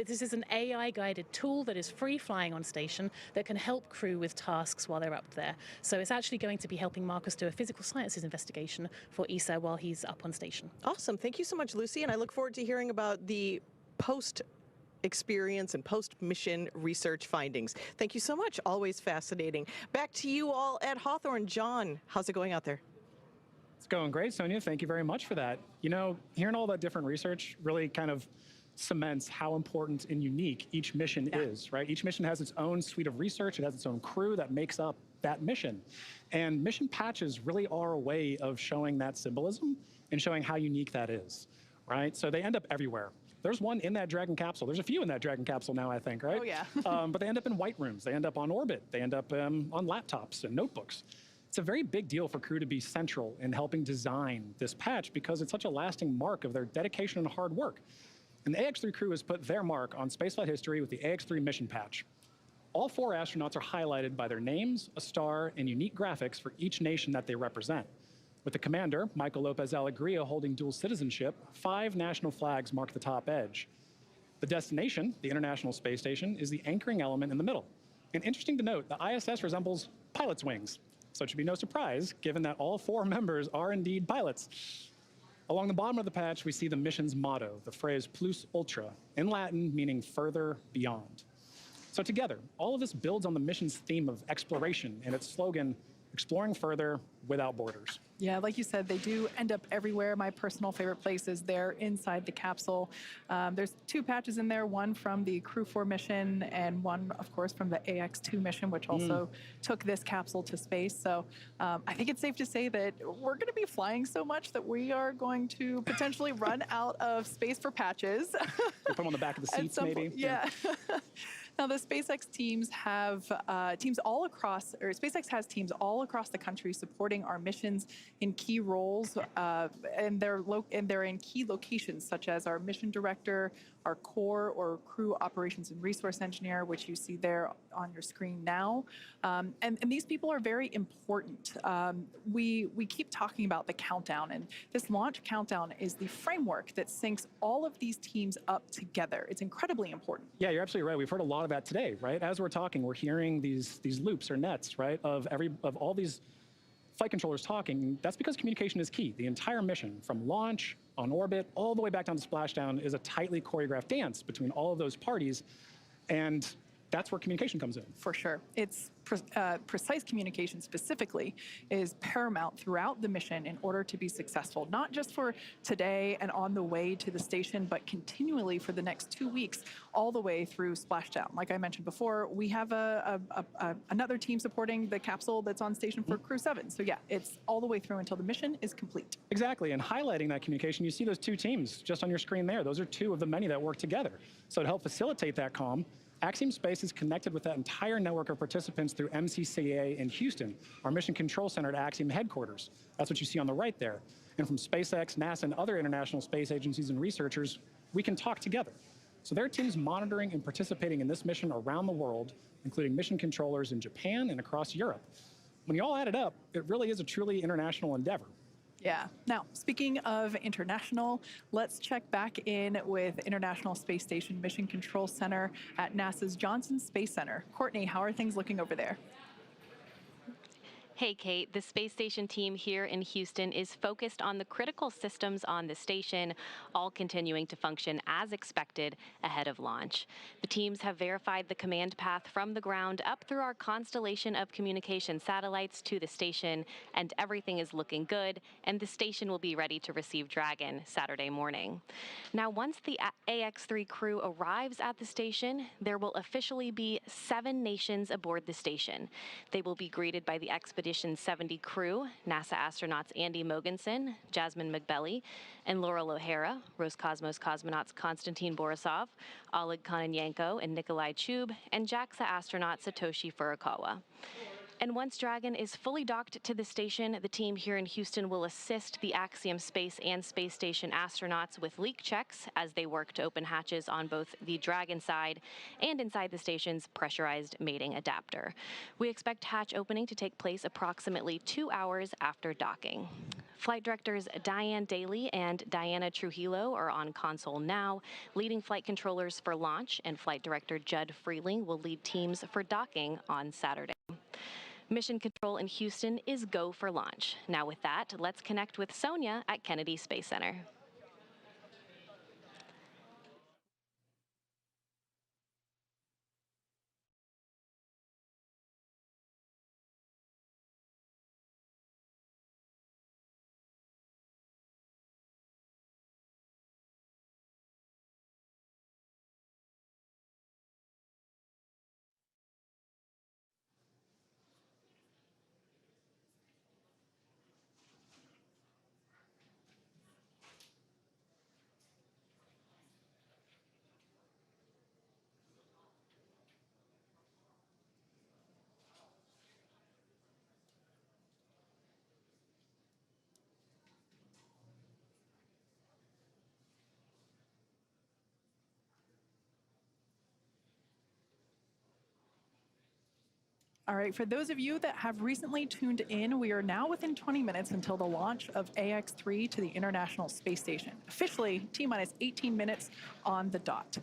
Speaker 21: this is an AI-guided tool that is free flying on station that can help crew with tasks while they're up there. So it's actually going to be helping Marcus do a physical sciences investigation for ESA while he's up on station.
Speaker 20: Awesome. Thank you so much, Lucy. And I look forward to hearing about the post-experience and post-mission research findings. Thank you so much. Always fascinating. Back to you all at Hawthorne. John, how's it going out there?
Speaker 3: It's going great, Sonia. Thank you very much for that. You know, hearing all that different research really kind of cements how important and unique each mission is, right? Each mission has its own suite of research. It has its own crew that makes up that mission. And mission patches really are a way of showing that symbolism and showing how unique that is, right? So they end up everywhere. There's one in that Dragon capsule. There's a few in that Dragon capsule now, I think, right?
Speaker 1: Oh, yeah.
Speaker 3: But they end up in white rooms. They end up on orbit. They end up on laptops and notebooks. It's a very big deal for crew to be central in helping design this patch because it's such a lasting mark of their dedication and hard work. And the AX3 crew has put their mark on spaceflight history with the AX3 mission patch. All 4 astronauts are highlighted by their names, a star, and unique graphics for each nation that they represent. With the commander, Michael Lopez Alegria, holding dual citizenship, 5 national flags mark the top edge. The destination, the International Space Station, is the anchoring element in the middle. And interesting to note, the ISS resembles pilot's wings. So it should be no surprise, given that all 4 members are indeed pilots. Along the bottom of the patch, we see the mission's motto, the phrase plus ultra, in Latin meaning further beyond. So together, all of this builds on the mission's theme of exploration and its slogan, exploring further without borders.
Speaker 1: Yeah, like you said, they do end up everywhere. My personal favorite place is there inside the capsule. There's 2 patches in there, one from the Crew 4 mission and one, of course, from the AX2 mission, which also took this capsule to space. So I think it's safe to say that we're going to be flying so much that we are going to potentially run out of space for patches.
Speaker 3: Put them on the back of the seats, maybe.
Speaker 1: Yeah. Now, the SpaceX teams have teams all across, or SpaceX has teams all across the country supporting our missions in key roles, and they're in key locations such as our mission director, our core or crew operations and resource engineer, which you see there on your screen now. And these people are very important. We keep talking about the countdown, and this launch countdown is the framework that syncs all of these teams up together. It's incredibly important.
Speaker 3: Yeah, you're absolutely right. We've heard a lot of that today, right? As we're talking, we're hearing these loops or nets, right, of all these flight controllers talking. That's because communication is key. The entire mission, from launch, on orbit, all the way back down to splashdown, is a tightly choreographed dance between all of those parties, and that's where communication comes in.
Speaker 1: For sure. It's precise communication specifically is paramount throughout the mission in order to be successful, not just for today and on the way to the station, but continually for the next 2 weeks, all the way through splashdown. Like I mentioned before, we have another team supporting the capsule that's on station for Crew 7. So yeah, it's all the way through until the mission is complete.
Speaker 3: Exactly, and highlighting that communication, you see those 2 teams just on your screen there. Those are 2 of the many that work together. So to help facilitate that comm, Axiom Space is connected with that entire network of participants through MCCA in Houston, our mission control center at Axiom headquarters. That's what you see on the right there. And from SpaceX, NASA, and other international space agencies and researchers, we can talk together. So there are teams monitoring and participating in this mission around the world, including mission controllers in Japan and across Europe. When you all add it up, it really is a truly international endeavor.
Speaker 1: Yeah. Now, speaking of international, let's check back in with International Space Station Mission Control Center at NASA's Johnson Space Center. Courtney, how are things looking over there?
Speaker 2: Hey, Kate. The space station team here in Houston is focused on the critical systems on the station, all continuing to function as expected ahead of launch. The teams have verified the command path from the ground up through our constellation of communication satellites to the station, and everything is looking good, and the station will be ready to receive Dragon Saturday morning. Now, once the AX3 crew arrives at the station, there will officially be 7 nations aboard the station. They will be greeted by the Expedition 70 crew, NASA astronauts Andy Mogensen, Jasmine McBelly, and Laurel O'Hara, Roscosmos cosmonauts Konstantin Borisov, Oleg Kononenko, and Nikolai Chub, and JAXA astronaut Satoshi Furukawa. And once Dragon is fully docked to the station, the team here in Houston will assist the Axiom Space and Space Station astronauts with leak checks as they work to open hatches on both the Dragon side and inside the station's pressurized mating adapter. We expect hatch opening to take place approximately 2 hours after docking. Flight directors Diane Daly and Diana Trujillo are on console now, leading flight controllers for launch, and Flight Director Judd Freeling will lead teams for docking on Saturday. Mission control in Houston is go for launch. Now with that, let's connect with Sonia at Kennedy Space Center.
Speaker 1: All right, for those of you that have recently tuned in, we are now within 20 minutes until the launch of AX-3 to the International Space Station. Officially, T-minus 18 minutes on the dot.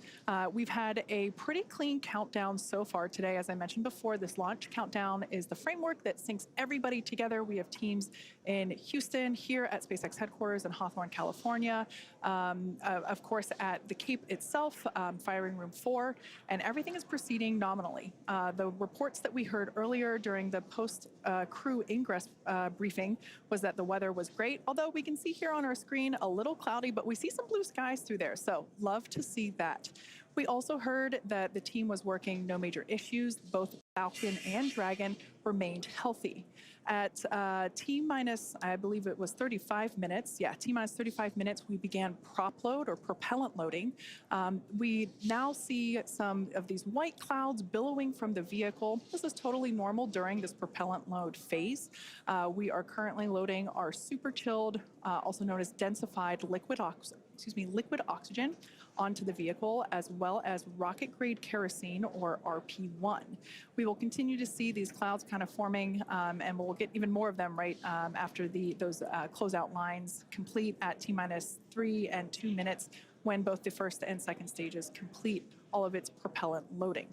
Speaker 1: We've had a pretty clean countdown so far today. As I mentioned before, this launch countdown is the framework that syncs everybody together. We have teams in Houston, here at SpaceX headquarters in Hawthorne, California, of course at the Cape itself, firing room 4, and everything is proceeding nominally. The reports that we heard earlier during the post-crew ingress briefing was that the weather was great, although we can see here on our screen a little cloudy, but we see some blue skies through there, so love to see that. We also heard that the team was working no major issues. Both Falcon and Dragon remained healthy. At T-minus, I believe it was 35 minutes, T-minus 35 minutes, we began prop load or propellant loading. We now see some of these white clouds billowing from the vehicle. This is totally normal during this propellant load phase. We are currently loading our super chilled, also known as densified liquid oxygen onto the vehicle, as well as rocket-grade kerosene, or RP1. We will continue to see these clouds kind of forming, and we'll get even more of them right after those closeout lines complete at T-minus 3 and 2 minutes, when both the first and second stages complete all of its propellant loading.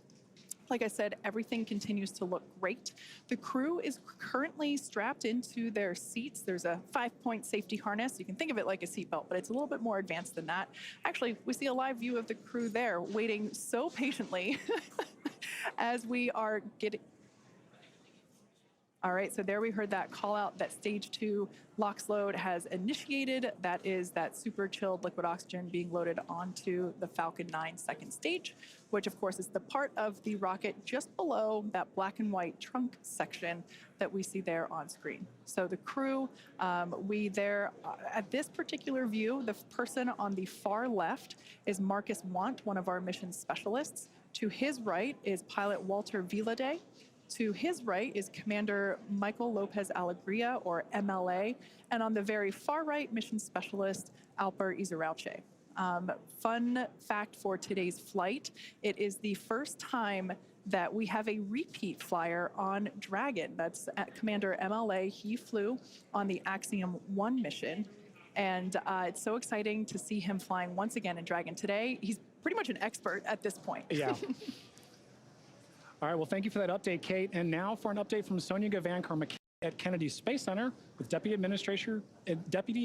Speaker 1: Like I said, everything continues to look great. The crew is currently strapped into their seats. There's a 5-point safety harness. You can think of it like a seatbelt, but it's a little bit more advanced than that. Actually, we see a live view of the crew there waiting so patiently as we are getting... All right, so there we heard that call out that stage 2 LOX load has initiated. That is that super chilled liquid oxygen being loaded onto the Falcon 9 second stage, which of course is the part of the rocket just below that black and white trunk section that we see there on screen. So the crew, at this particular view, the person on the far left is Marcus Want, one of our mission specialists. To his right is pilot Walter Villaday. To his right is Commander Michael Lopez Alegria, or MLA, and on the very far right, mission specialist Alper Izarauche. Fun fact for today's flight, it is the first time that we have a repeat flyer on Dragon. That's Commander MLA. He flew on the Axiom 1 mission, and it's so exciting to see him flying once again in Dragon today. He's pretty much an expert at this point.
Speaker 3: Yeah. All right, well, thank you for that update, Kate. And now for an update from Sonia Gavankar at Kennedy Space Center with Deputy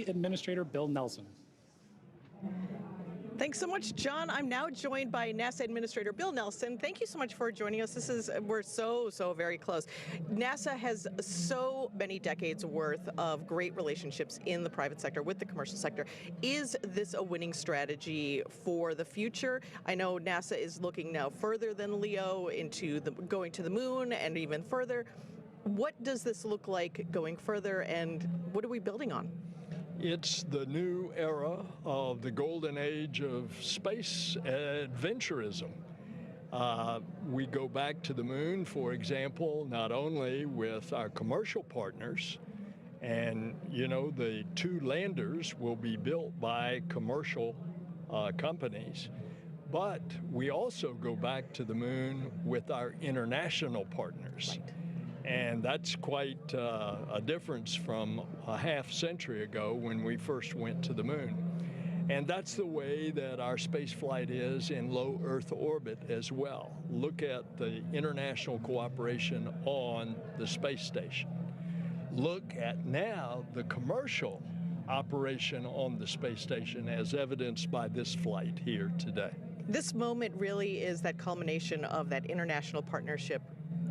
Speaker 3: Administrator Bill Nelson.
Speaker 20: Thanks so much, John. I'm now joined by NASA Administrator Bill Nelson. Thank you so much for joining us. We're so very close. NASA has so many decades worth of great relationships in the private sector with the commercial sector. Is this a winning strategy for the future? I know NASA is looking now further than LEO into going to the moon and even further. What does this look like going further, and what are we building on?
Speaker 6: It's the new era of the golden age of space adventurism. We go back to the moon, for example, not only with our commercial partners, and the 2 landers will be built by commercial companies, but we also go back to the moon with our international partners. Right. And that's quite a difference from a half century ago when we first went to the moon. And that's the way that our space flight is in low Earth orbit as well. Look at the international cooperation on the space station. Look at now the commercial operation on the space station as evidenced by this flight here today.
Speaker 20: This moment really is that culmination of that international partnership,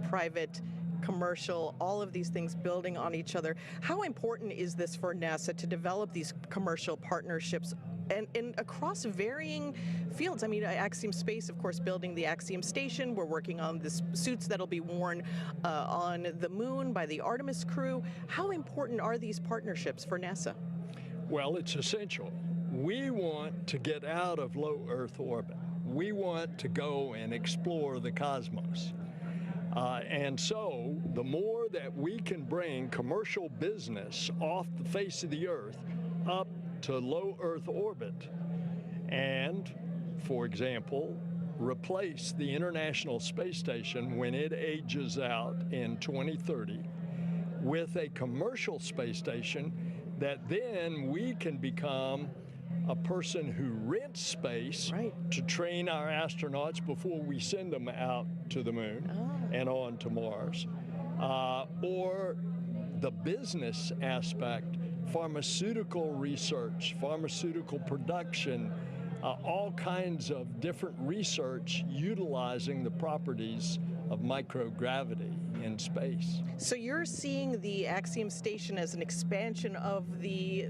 Speaker 20: private, commercial, all of these things building on each other. How important is this for NASA to develop these commercial partnerships and across varying fields? I mean, Axiom Space, of course, building the Axiom Station. We're working on the suits that'll be worn on the moon by the Artemis crew. How important are these partnerships for NASA?
Speaker 6: Well, it's essential. We want to get out of low Earth orbit. We want to go and explore the cosmos. And so the more that we can bring commercial business off the face of the Earth up to low Earth orbit and, for example, replace the International Space Station when it ages out in 2030 with a commercial space station, that then we can become a person who rents space to train our astronauts before we send them out to the moon and on to Mars. Or the business aspect, pharmaceutical research, pharmaceutical production, all kinds of different research utilizing the properties of microgravity in space.
Speaker 20: So you're seeing the Axiom Station as an expansion of the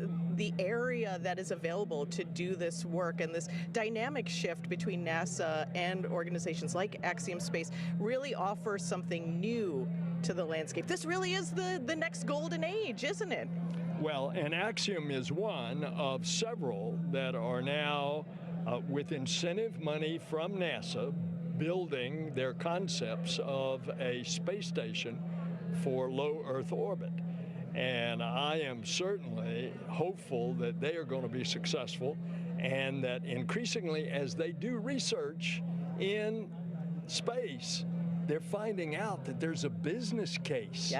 Speaker 20: area that is available to do this work, and this dynamic shift between NASA and organizations like Axiom Space really offers something new to the landscape. This really is the next golden age, isn't it?
Speaker 6: Well, and Axiom is one of several that are now, with incentive money from NASA, building their concepts of a space station for low Earth orbit. And I am certainly hopeful that they are going to be successful, and that increasingly as they do research in space, they're finding out that there's a business case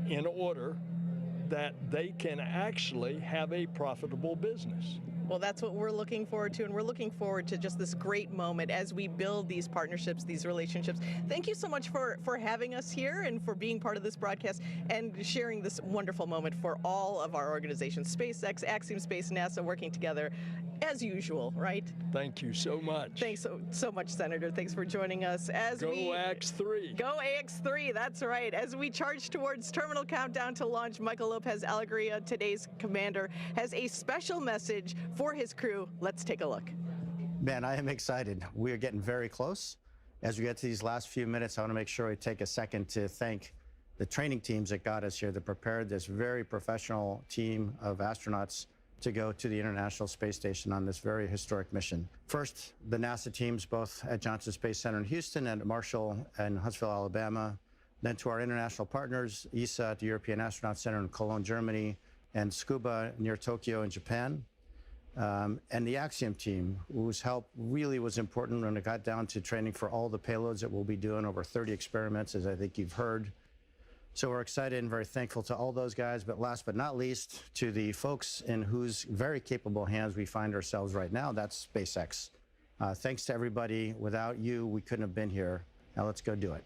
Speaker 6: in order that they can actually have a profitable business.
Speaker 20: Well, that's what we're looking forward to, and we're looking forward to just this great moment as we build these partnerships, these relationships. Thank you so much for having us here and for being part of this broadcast and sharing this wonderful moment for all of our organizations, SpaceX, Axiom Space, NASA, working together as usual, right?
Speaker 6: Thank you so much.
Speaker 20: Thanks so much, Senator. Thanks for joining us.
Speaker 6: Go AX3.
Speaker 20: Go AX3, that's right. As we charge towards terminal countdown to launch, Michael Lopez Alegria, today's commander, has a special message for his crew. Let's take a look.
Speaker 9: Man, I am excited. We are getting very close. As we get to these last few minutes, I want to make sure we take a second to thank the training teams that got us here, that prepared this very professional team of astronauts to go to the International Space Station on this very historic mission. First, the NASA teams, both at Johnson Space Center in Houston and at Marshall and Huntsville, Alabama. Then to our international partners, ESA at the European Astronaut Center in Cologne, Germany, and Scuba near Tokyo in Japan. And the Axiom team, whose help really was important when it got down to training for all the payloads that we'll be doing, over 30 experiments, as I think you've heard. So we're excited and very thankful to all those guys, but last but not least, to the folks in whose very capable hands we find ourselves right now, that's SpaceX. Thanks to everybody. Without you, we couldn't have been here. Now let's go do it.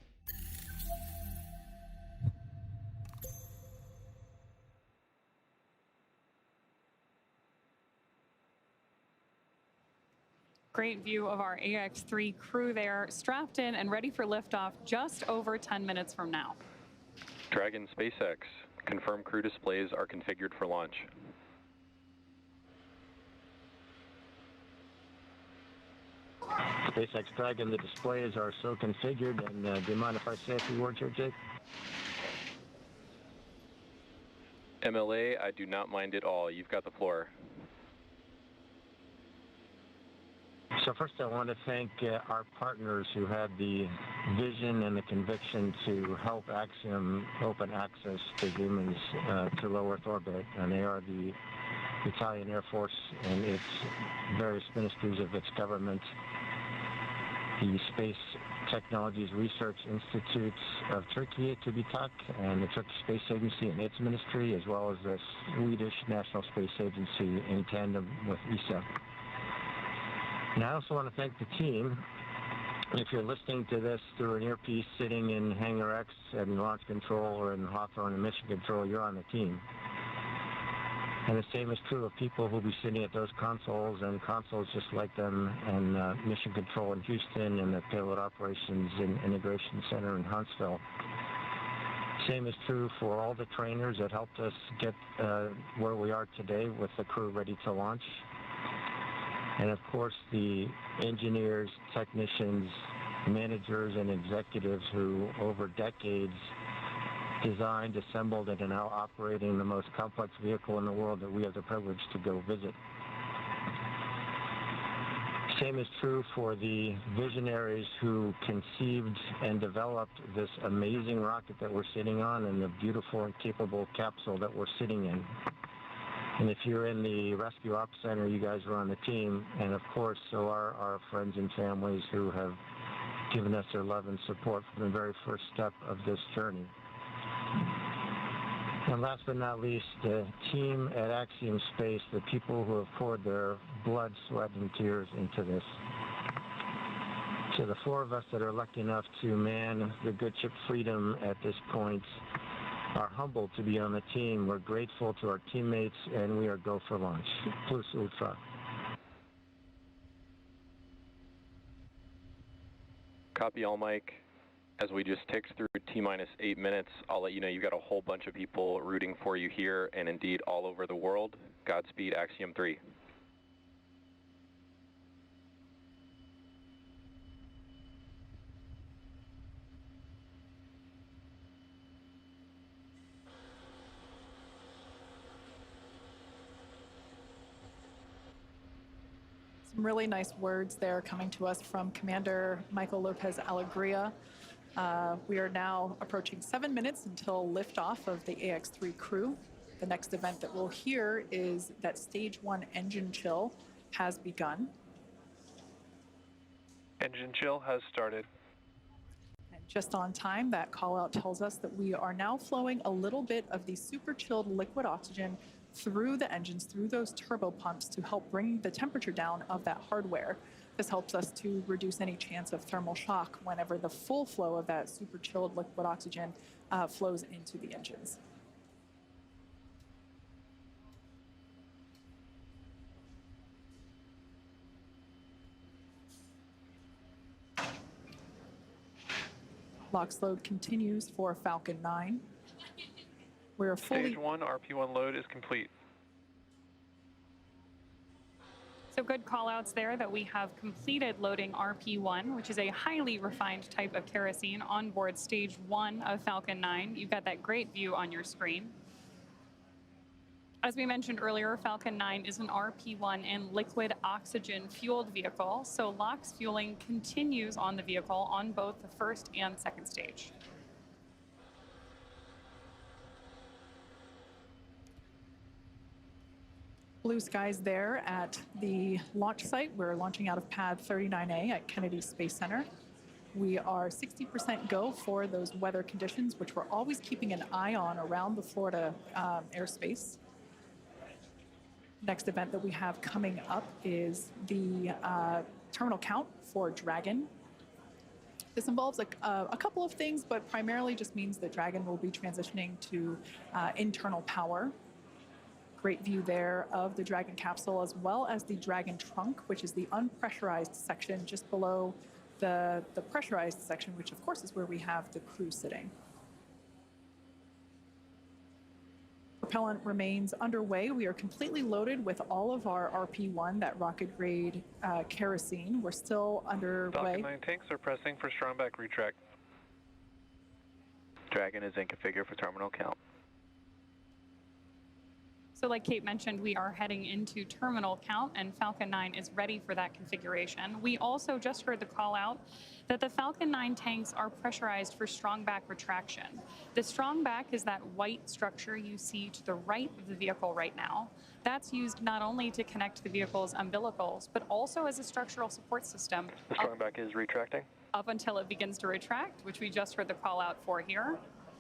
Speaker 19: Great view of our AX3 crew there, strapped in and ready for liftoff just over 10 minutes from now.
Speaker 5: Dragon SpaceX, confirmed crew displays are configured for launch.
Speaker 4: SpaceX Dragon, the displays are so configured, and do you mind if I say a few words here, Jake?
Speaker 5: MLA, I do not mind at all. You've got the floor.
Speaker 4: So first I want to thank our partners who had the vision and the conviction to help Axiom open access to humans to low Earth orbit, and they are the Italian Air Force and its various ministries of its government, the Space Technologies Research Institutes of Turkey, TÜBİTAK, and the Turkish Space Agency and its ministry, as well as the Swedish National Space Agency in tandem with ESA. And I also want to thank the team. If you're listening to this through an earpiece sitting in Hangar X and Launch Control or in Hawthorne and Mission Control, you're on the team. And the same is true of people who'll be sitting at those consoles and consoles just like them, and Mission Control in Houston and the Payload Operations and Integration Center in Huntsville. Same is true for all the trainers that helped us get where we are today with the crew ready to launch. And of course, the engineers, technicians, managers, and executives who, over decades, designed, assembled, and are now operating the most complex vehicle in the world that we have the privilege to go visit. Same is true for the visionaries who conceived and developed this amazing rocket that we're sitting on and the beautiful and capable capsule that we're sitting in. And if you're in the Rescue Ops Center, you guys are on the team. And of course, so are our friends and families who have given us their love and support from the very first step of this journey. And last but not least, the team at Axiom Space, the people who have poured their blood, sweat, and tears into this. To the four of us that are lucky enough to man the good ship Freedom at this point, are humbled to be on the team. We're grateful to our teammates, and we are go for launch. Plus ultra.
Speaker 5: Copy all, Mike. As we just ticked through T-minus 8 minutes, I'll let you know you've got a whole bunch of people rooting for you here and indeed all over the world. Godspeed, Axiom 3.
Speaker 1: Some really nice words there coming to us from Commander Michael Lopez Alegria. We are now approaching 7 minutes until liftoff of the AX-3 crew. The next event that we'll hear is that Stage 1 engine chill has begun.
Speaker 18: Engine chill has started.
Speaker 1: And just on time, that call out tells us that we are now flowing a little bit of the super chilled liquid oxygen through the engines, through those turbo pumps to help bring the temperature down of that hardware. This helps us to reduce any chance of thermal shock whenever the full flow of that super chilled liquid oxygen flows into the engines. LOX load continues for Falcon 9. We're fully...
Speaker 18: Stage 1 RP1 load is complete.
Speaker 19: So good call-outs there that we have completed loading RP1, which is a highly refined type of kerosene on board Stage 1 of Falcon 9. You've got that great view on your screen. As we mentioned earlier, Falcon 9 is an RP1 and liquid oxygen fueled vehicle, so LOX fueling continues on the vehicle on both the first and second stage.
Speaker 1: Blue skies there at the launch site. We're launching out of pad 39A at Kennedy Space Center. We are 60% go for those weather conditions, which we're always keeping an eye on around the Florida airspace. Next event that we have coming up is the terminal count for Dragon. This involves a couple of things, but primarily just means that Dragon will be transitioning to internal power. Great view there of the Dragon capsule, as well as the Dragon trunk, which is the unpressurized section just below the pressurized section, which of course is where we have the crew sitting. Propellant remains underway. We are completely loaded with all of our RP1, that rocket grade kerosene. We're still underway.
Speaker 18: Falcon 9 tanks are pressing for strong back retract.
Speaker 5: Dragon is in configure for terminal count.
Speaker 19: So like Kate mentioned, we are heading into terminal count, and Falcon 9 is ready for that configuration. We also just heard the call out that the Falcon 9 tanks are pressurized for strong back retraction. The strong back is that white structure you see to the right of the vehicle right now. That's used not only to connect the vehicle's umbilicals, but also as a structural support system.
Speaker 18: The strong back is retracting?
Speaker 19: Up until it begins to retract, which we just heard the call out for here.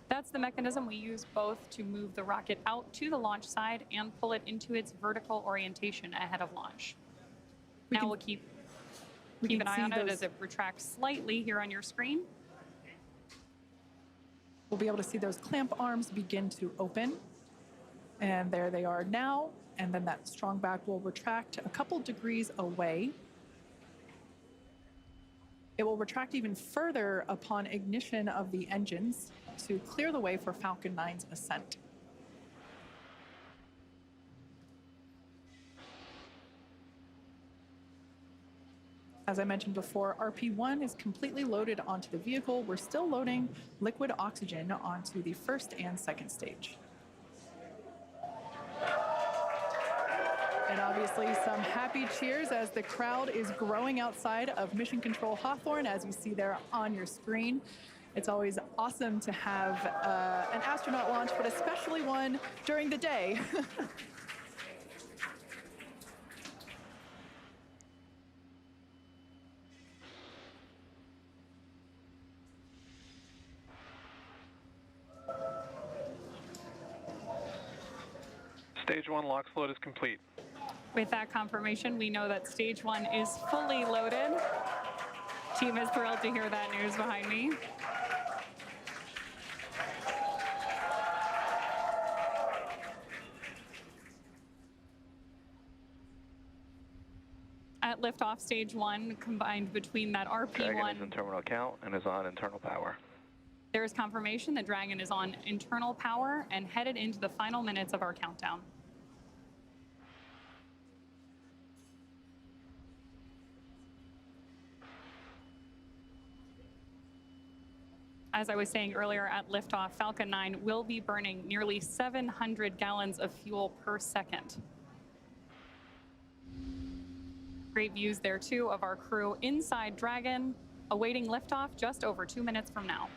Speaker 19: That's the mechanism we use both to move the rocket out to the launch side and pull it into its vertical orientation ahead of launch. Now we'll keep an eye on it as it retracts slightly here on your screen.
Speaker 1: We'll be able to see those clamp arms begin to open. And there they are now. And then that strong back will retract a couple degrees away. It will retract even further upon ignition of the engines to clear the way for Falcon 9's ascent. As I mentioned before, RP-1 is completely loaded onto the vehicle. We're still loading liquid oxygen onto the first and second stage. And obviously some happy cheers as the crowd is growing outside of Mission Control Hawthorne, as you see there on your screen. It's always awesome to have an astronaut launch, but especially one during the day.
Speaker 18: Stage 1 LOX load is complete.
Speaker 19: With that confirmation, we know that stage 1 is fully loaded. Team is thrilled to hear that news behind me. At liftoff, stage 1 combined between that RP-1.
Speaker 18: Dragon is in terminal count and is on internal power.
Speaker 19: There is confirmation that Dragon is on internal power and headed into the final minutes of our countdown. As I was saying earlier, at liftoff, Falcon 9 will be burning nearly 700 gallons of fuel per second. Great views there, too, of our crew inside Dragon, awaiting liftoff just over 2 minutes from now.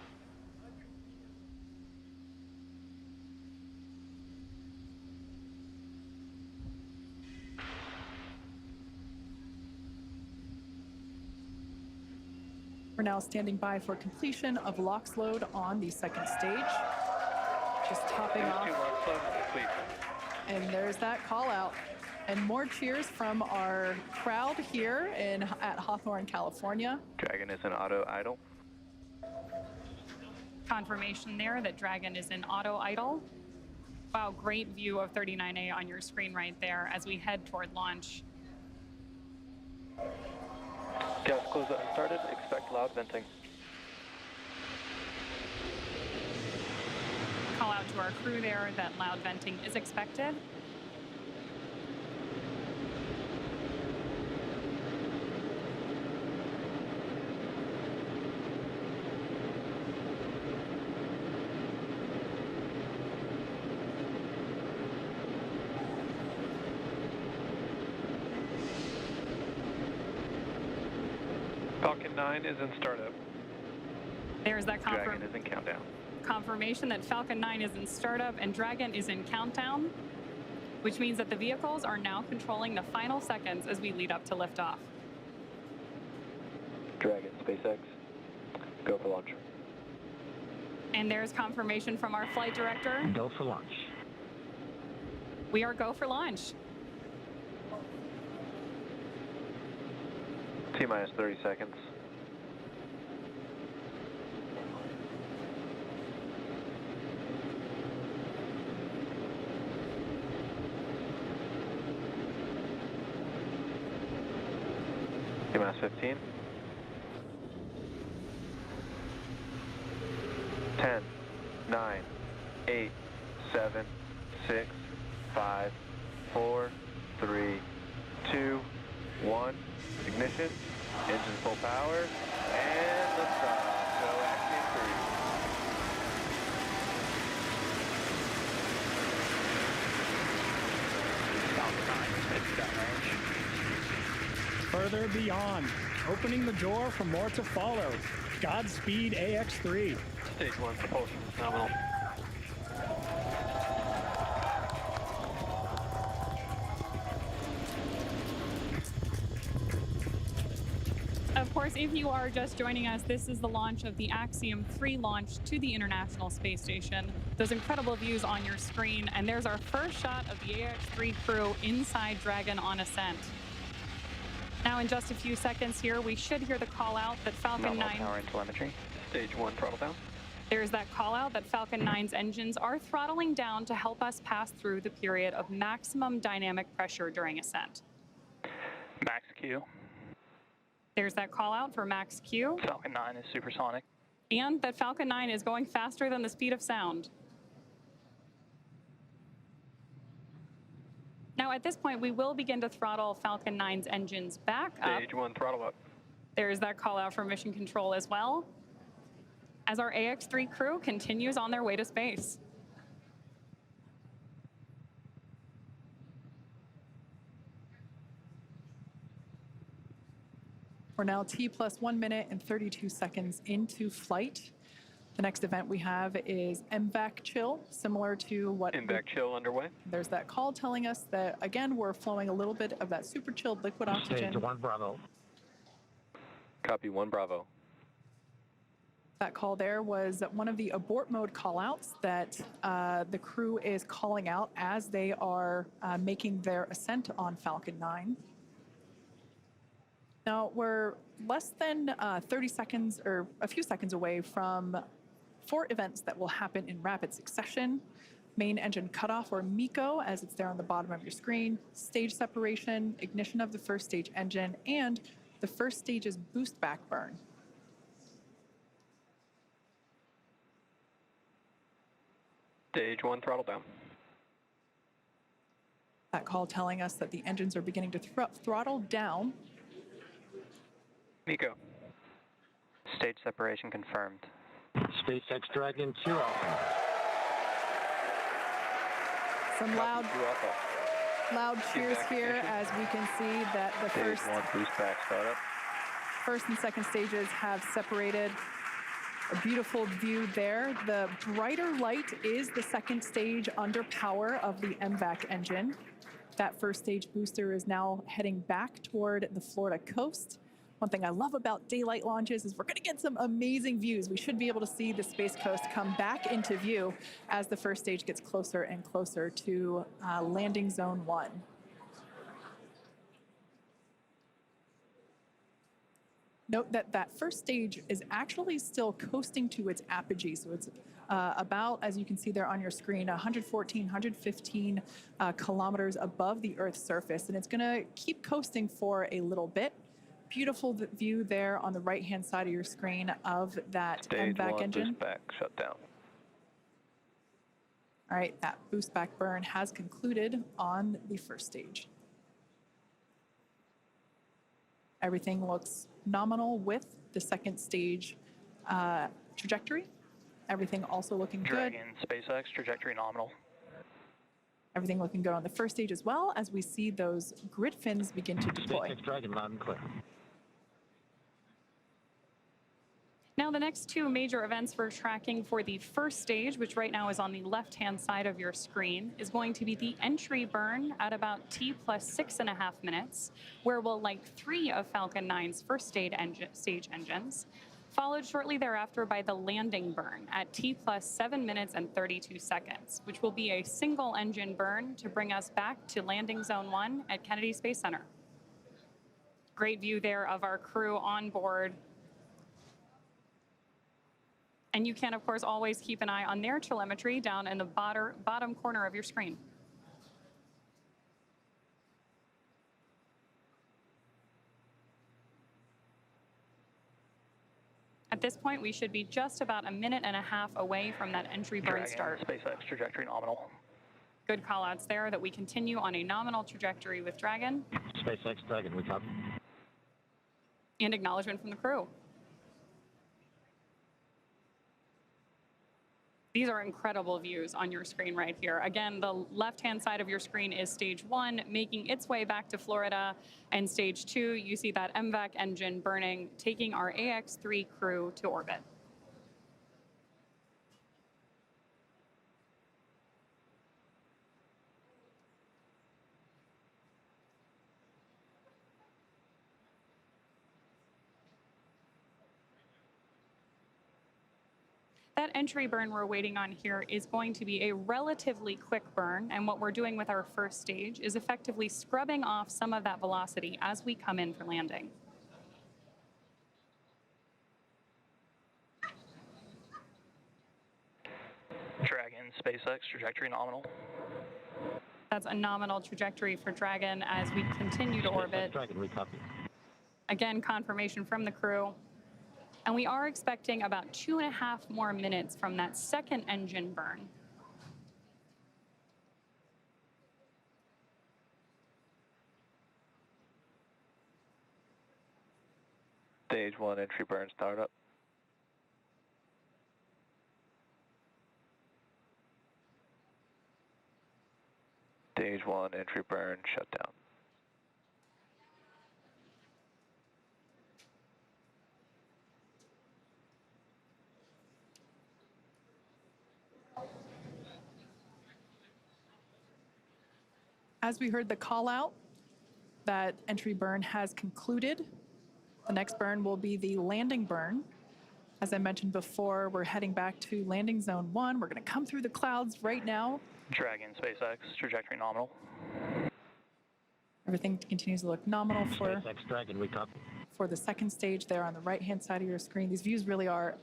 Speaker 1: We're now standing by for completion of LOX load on the second stage. Just topping off. And there's that call out. And more cheers from our crowd here at Hawthorne, California.
Speaker 18: Dragon is in auto idle.
Speaker 19: Confirmation there that Dragon is in auto idle. Wow, great view of 39A on your screen right there as we head toward launch.
Speaker 18: Gas close and started. Expect loud venting.
Speaker 19: Call out to our crew there that loud venting is expected.
Speaker 18: Falcon 9 is in startup.
Speaker 19: There's that
Speaker 18: Dragon is in countdown.
Speaker 19: confirmation that Falcon 9 is in startup and Dragon is in countdown, which means that the vehicles are now controlling the final seconds as we lead up to liftoff.
Speaker 18: Dragon, SpaceX, go for launch.
Speaker 19: And there's confirmation from our flight director.
Speaker 4: Go for launch.
Speaker 19: We are go for launch.
Speaker 18: T-minus 30 seconds. T-minus 15. 10, 9, 8, 7, 6, 5, 4, 3, 2, 1. Ignition, engine full power, and liftoff. Go Axiom 3.
Speaker 3: further beyond, opening the door for more to follow. Godspeed, AX3.
Speaker 18: Stage 1 propulsion is nominal.
Speaker 19: Of course, if you are just joining us, this is the launch of the Axiom 3 launch to the International Space Station. Those incredible views on your screen, and there's our first shot of the AX3 crew inside Dragon on ascent. Now, in just a few seconds here, we should hear the call out that Falcon 9...
Speaker 18: power and telemetry. Stage 1 throttle down.
Speaker 19: There's that call out that Falcon 9's engines are throttling down to help us pass through the period of maximum dynamic pressure during ascent.
Speaker 18: Max Q.
Speaker 19: There's that call out for Max Q.
Speaker 18: Falcon 9 is supersonic.
Speaker 19: And that Falcon 9 is going faster than the speed of sound. Now, at this point, we will begin to throttle Falcon 9's engines back up.
Speaker 18: Stage 1 throttle up.
Speaker 19: There's that call out for mission control as well, as our AX3 crew continues on their way to space.
Speaker 1: We're now T plus 1 minute and 32 seconds into flight. The next event we have is MVAC chill, similar to what...
Speaker 18: MVAC chill underway.
Speaker 1: There's that call telling us that, again, we're flowing a little bit of that super chilled liquid oxygen.
Speaker 4: Stage 1 Bravo.
Speaker 5: Copy 1 Bravo.
Speaker 1: That call there was one of the abort mode callouts that the crew is calling out as they are making their ascent on Falcon 9. Now, we're less than 30 seconds or a few seconds away from 4 events that will happen in rapid succession. Main engine cutoff, or MECO, as it's there on the bottom of your screen, stage separation, ignition of the first stage engine, and the first stage's boost back burn.
Speaker 18: Stage 1 throttle down.
Speaker 1: That call telling us that the engines are beginning to throttle down.
Speaker 18: MECO. Stage separation confirmed.
Speaker 4: SpaceX Dragon 2 Alpha.
Speaker 1: Some loud cheers here as we can see that the
Speaker 18: Stage 1 boost back startup.
Speaker 1: first and second stages have separated. A beautiful view there. The brighter light is the second stage under power of the MVAC engine. That first stage booster is now heading back toward the Florida coast. One thing I love about daylight launches is we're going to get some amazing views. We should be able to see the Space Coast come back into view as the first stage gets closer and closer to landing zone 1. Note that that first stage is actually still coasting to its apogee. So it's about, as you can see there on your screen, 114, 115 kilometers above the Earth's surface. And it's going to keep coasting for a little bit. Beautiful view there on the right-hand side of your screen of that MVAC engine.
Speaker 18: Boost back shut down.
Speaker 1: All right, that boost back burn has concluded on the first stage. Everything looks nominal with the second stage trajectory. Everything also looking
Speaker 18: Dragon,
Speaker 1: good.
Speaker 18: SpaceX, trajectory nominal.
Speaker 1: Everything looking good on the first stage as well as we see those grid fins begin to deploy.
Speaker 4: SpaceX Dragon loud and clear.
Speaker 19: Now, the next 2 major events we're tracking for the first stage, which right now is on the left-hand side of your screen, is going to be the entry burn at about T plus 6.5 minutes, where we'll light 3 of Falcon 9's first stage engines, followed shortly thereafter by the landing burn at T plus 7 minutes and 32 seconds, which will be a single engine burn to bring us back to landing zone 1 at Kennedy Space Center. Great view there of our crew on board. And you can, of course, always keep an eye on their telemetry down in the bottom corner of your screen. At this point, we should be just about 1.5 minutes away from that entry burn start.
Speaker 18: SpaceX, trajectory nominal.
Speaker 19: Good callouts there that we continue on a nominal trajectory with Dragon.
Speaker 4: SpaceX Dragon, we copy.
Speaker 19: And acknowledgement from the crew. These are incredible views on your screen right here. Again, the left-hand side of your screen is stage 1, making its way back to Florida. And stage 2, you see that MVAC engine burning, taking our AX-3 crew to orbit. That entry burn we're waiting on here is going to be a relatively quick burn, and what we're doing with our first stage is effectively scrubbing off some of that velocity as we come in for landing.
Speaker 18: Dragon, SpaceX, trajectory nominal.
Speaker 19: That's a nominal trajectory for Dragon as we continue to orbit.
Speaker 4: Dragon, we copy.
Speaker 19: Again, confirmation from the crew. And we are expecting about 2.5 more minutes from that second engine burn.
Speaker 18: Stage 1 entry burn startup. Stage 1 entry burn shutdown.
Speaker 1: As we heard the call out, that entry burn has concluded. The next burn will be the landing burn. As I mentioned before, we're heading back to landing zone 1. We're going to come through the clouds right now.
Speaker 18: Dragon, SpaceX, trajectory nominal.
Speaker 1: Everything continues to look nominal for
Speaker 4: SpaceX, Dragon, we copy.
Speaker 1: For the second stage there on the right-hand side of your screen. These views really are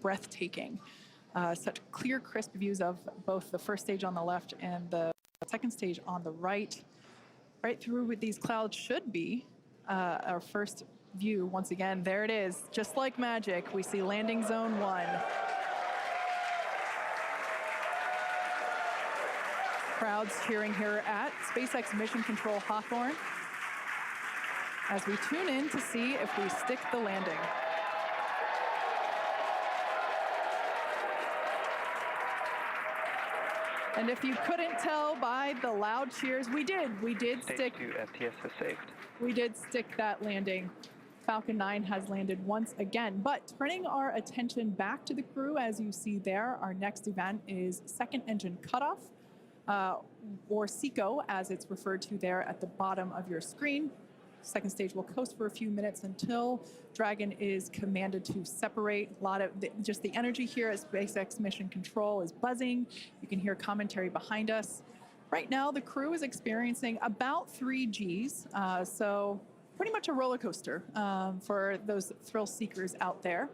Speaker 1: breathtaking. Such clear, crisp views of both the first stage on the left and the second stage on the right. Right through with these clouds should be our first view. Once again, there it is. Just like magic, we see landing zone 1. Crowds cheering here at SpaceX Mission Control Hawthorne as we tune in to see if we stick the landing. And if you couldn't tell by the loud cheers, we did
Speaker 18: Stage 2 FTS is saved.
Speaker 1: We did stick that landing. Falcon 9 has landed once again. But turning our attention back to the crew, as you see there, our next event is second engine cutoff, or SECO, as it's referred to there at the bottom of your screen. Second stage will coast for a few minutes until Dragon is commanded to separate. A lot of just the energy here at SpaceX Mission Control is buzzing. You can hear commentary behind us. Right now, the crew is experiencing about 3 Gs, so pretty much a roller coaster for those thrill seekers out there.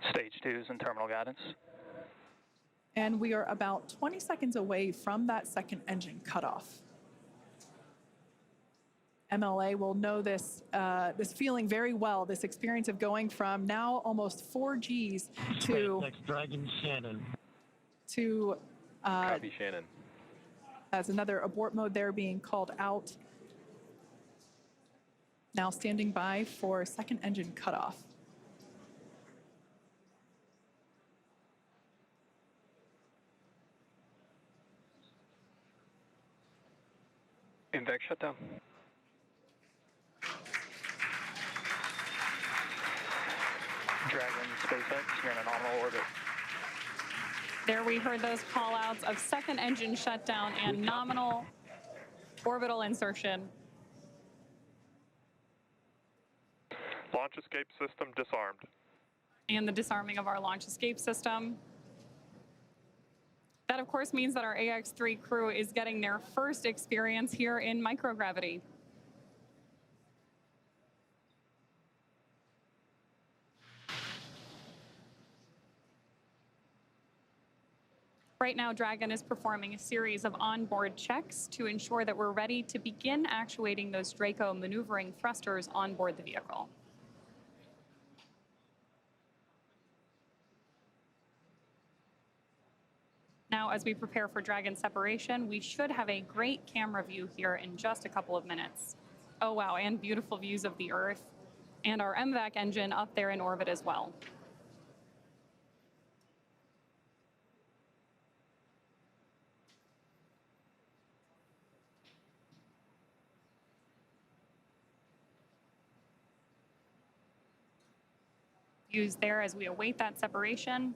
Speaker 18: Stage 2 is in terminal guidance.
Speaker 1: And we are about 20 seconds away from that second engine cutoff. MLA will know this this feeling very well, this experience of going from now almost 4 Gs to
Speaker 4: Dragon Shannon.
Speaker 1: To
Speaker 5: Copy, Shannon.
Speaker 1: as another abort mode there being called out. Now standing by for second engine cutoff.
Speaker 18: INVEC shutdown. Dragon, SpaceX, you're in a nominal orbit.
Speaker 19: There we heard those call outs of second engine shutdown and nominal orbital insertion.
Speaker 10: Launch escape system disarmed.
Speaker 19: And the disarming of our launch escape system. That, of course, means that our AX-3 crew is getting their first experience here in microgravity. Right now, Dragon is performing a series of onboard checks to ensure that we're ready to begin actuating those Draco maneuvering thrusters on board the vehicle. Now, as we prepare for Dragon separation, we should have a great camera view here in just a couple of minutes. Oh, wow, and beautiful views of the Earth, and our MVAC engine up there in orbit as well. views there as we await that separation.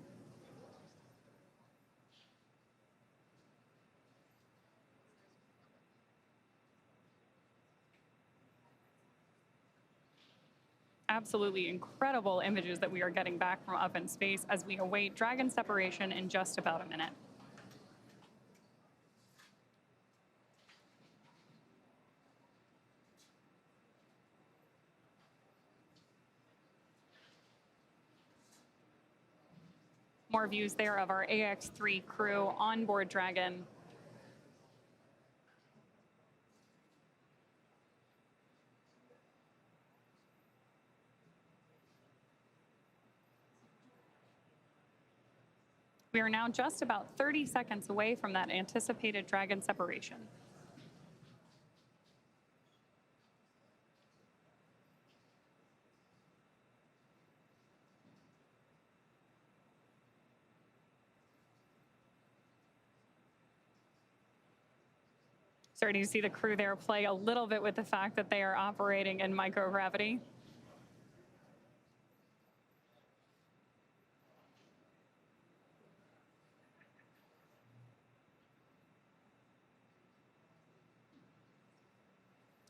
Speaker 19: Absolutely incredible images that we are getting back from up in space as we await Dragon separation in just about a minute. More views there of our AX-3 crew on board Dragon. We are now just about 30 seconds away from that anticipated Dragon separation. Starting to see the crew there play a little bit with the fact that they are operating in microgravity.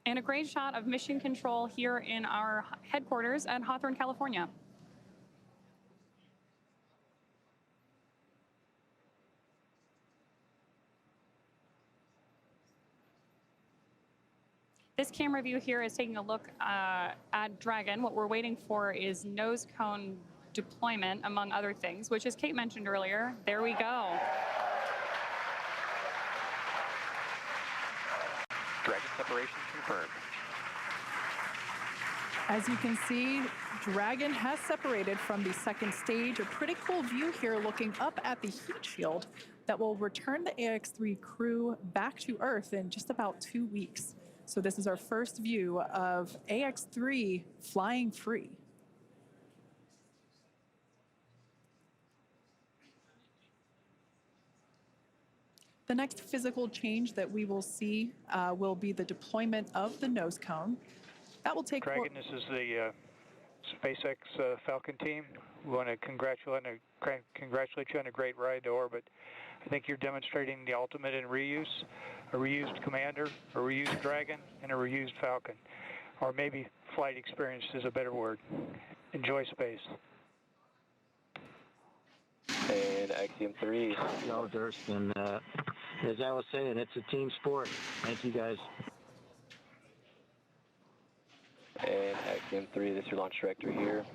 Speaker 19: And a great shot of mission control here in our headquarters at Hawthorne, California. This camera view here is taking a look at Dragon. What we're waiting for is nose cone deployment, among other things, which, as Kate mentioned earlier, there we go.
Speaker 5: Dragon separation confirmed.
Speaker 1: As you can see, Dragon has separated from the second stage. A pretty cool view here looking up at the heat shield that will return the AX-3 crew back to Earth in just about 2 weeks. So this is our first view of AX-3 flying free. The next physical change that we will see will be the deployment of the nose cone. That will take...
Speaker 11: Dragon, this is the SpaceX Falcon team. We want to congratulate you on a great ride to orbit. I think you're demonstrating the ultimate in reuse, a reused Commander, a reused Dragon, and a reused Falcon. Or maybe flight experience is a better word. Enjoy space.
Speaker 4: And Axiom 3. No, Durston. As I was saying, it's a team sport. Thank you, guys.
Speaker 5: And Axiom 3, this is your launch director here.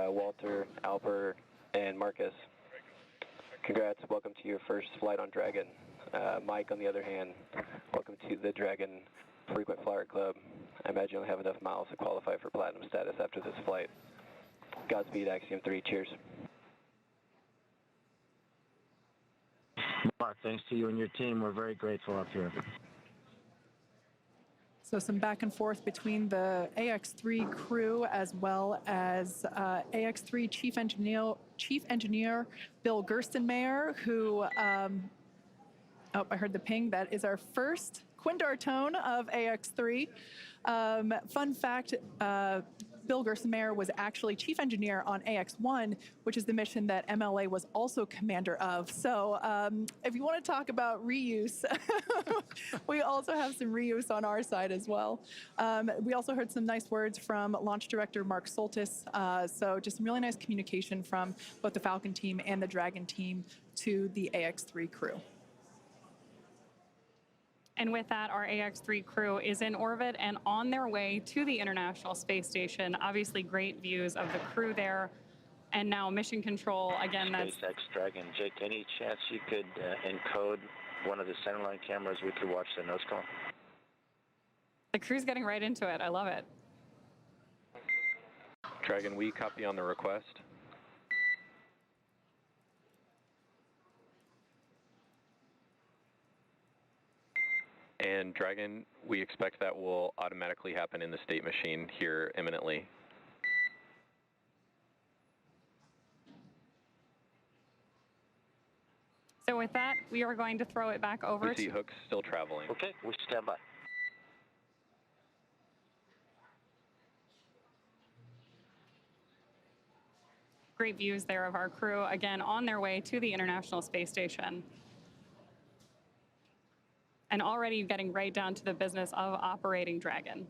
Speaker 5: Walter, Alper, and Marcus. Congrats, welcome to your first flight on Dragon. Mike, on the other hand, welcome to the Dragon Frequent Flyer Club. I imagine you'll have enough miles to qualify for platinum status after this flight. Godspeed, Axiom 3, cheers.
Speaker 4: Mark, thanks to you and your team. We're very grateful up here.
Speaker 1: So some back and forth between the AX-3 crew as well as AX-3 Chief Engineer Bill Gerstenmayer, who, oh, I heard the ping. That is our first Quindar tone of AX-3. Fun fact, Bill Gerstenmayer was actually chief engineer on AX-1, which is the mission that MLA was also commander of. So if you want to talk about reuse, we also have some reuse on our side as well. We also heard some nice words from launch director Mark Soltis. So just some really nice communication from both the Falcon team and the Dragon team to the AX-3 crew.
Speaker 19: And with that, our AX-3 crew is in orbit and on their way to the International Space Station. Obviously, great views of the crew there. And now mission control, again, that's...
Speaker 4: SpaceX Dragon. Jake, any chance you could encode one of the centerline cameras? We could watch the nose cone.
Speaker 19: The crew's getting right into it. I love it.
Speaker 5: Dragon, we copy on the request. And Dragon, we expect that will automatically happen in the state machine here imminently.
Speaker 19: So with that, we are going to throw it back over
Speaker 5: We see hooks still traveling.
Speaker 4: Okay, we stand by.
Speaker 19: Great views there of our crew, again, on their way to the International Space Station. And already getting right down to the business of operating Dragon.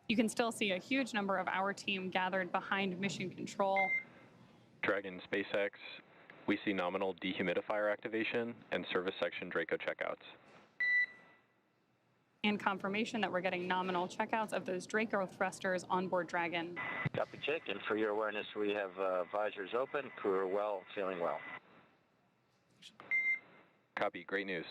Speaker 19: You can still see a huge number of our team gathered behind mission control.
Speaker 5: Dragon SpaceX, we see nominal dehumidifier activation and service section Draco checkouts.
Speaker 19: And confirmation that we're getting nominal checkouts of those Draco thrusters on board Dragon.
Speaker 4: Copy, check. And for your awareness, we have visors open. Crew are well, feeling well.
Speaker 5: Copy, great news.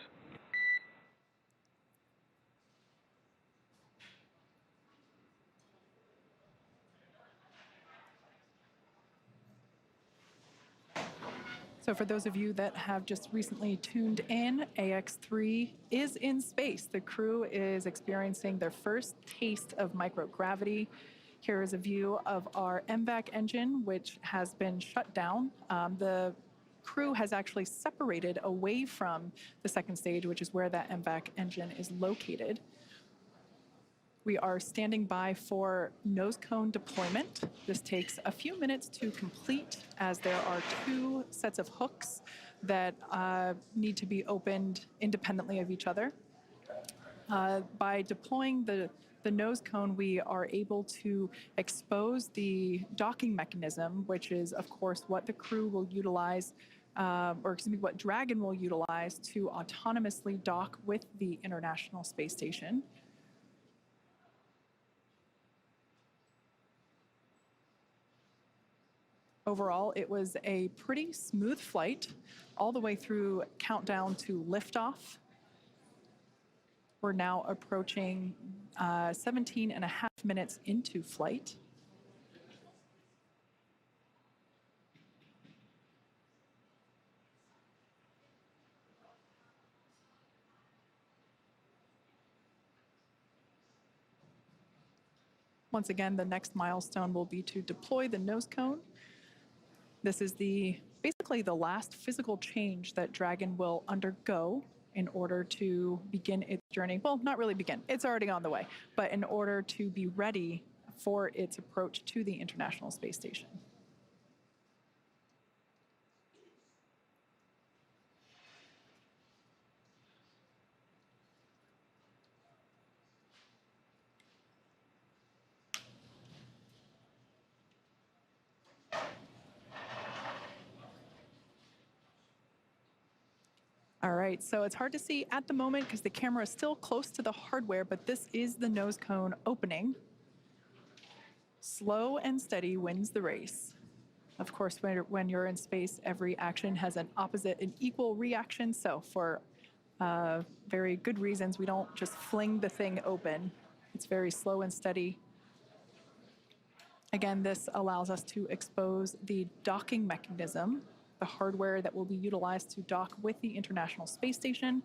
Speaker 1: So for those of you that have just recently tuned in, AX-3 is in space. The crew is experiencing their first taste of microgravity. Here is a view of our MVAC engine, which has been shut down. The crew has actually separated away from the second stage, which is where that MVAC engine is located. We are standing by for nose cone deployment. This takes a few minutes to complete as there are 2 sets of hooks that need to be opened independently of each other. By deploying the nose cone, we are able to expose the docking mechanism, which is, of course, what the crew will utilize, or excuse me, what Dragon will utilize to autonomously dock with the International Space Station. Overall, it was a pretty smooth flight all the way through countdown to liftoff. We're now approaching 17 and a half minutes into flight. Once again, the next milestone will be to deploy the nose cone. This is basically the last physical change that Dragon will undergo in order to begin its journey. Well, not really begin, it's already on the way, but in order to be ready for its approach to the International Space Station. All right, so it's hard to see at the moment because the camera is still close to the hardware, but this is the nose cone opening. Slow and steady wins the race. Of course, when you're in space, every action has an opposite and equal reaction. So for very good reasons, we don't just fling the thing open. It's very slow and steady. Again, this allows us to expose the docking mechanism, the hardware that will be utilized to dock with the International Space Station.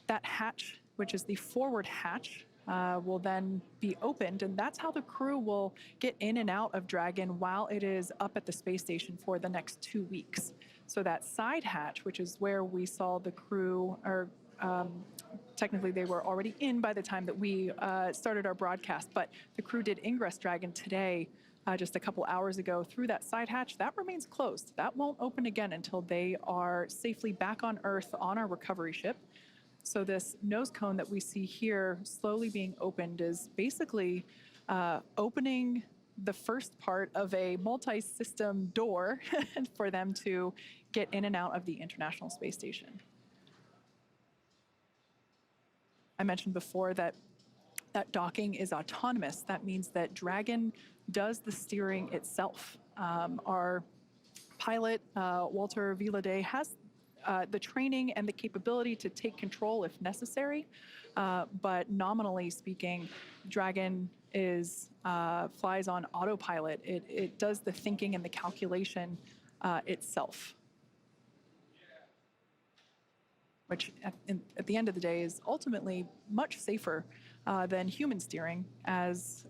Speaker 1: That hatch, which is the forward hatch, will then be opened, and that's how the crew will get in and out of Dragon while it is up at the space station for the next 2 weeks. So that side hatch, which is where we saw the crew, or technically they were already in by the time that we started our broadcast, but the crew did ingress Dragon today, just a couple hours ago, through that side hatch. That remains closed. That won't open again until they are safely back on Earth on our recovery ship. So this nose cone that we see here slowly being opened is basically opening the first part of a multi-system door for them to get in and out of the International Space Station. I mentioned before that docking is autonomous. That means that Dragon does the steering itself. Our pilot, Walter Villaday, has the training and the capability to take control if necessary, but nominally speaking, Dragon flies on autopilot. It does the thinking and the calculation itself, which at the end of the day is ultimately much safer than human steering, as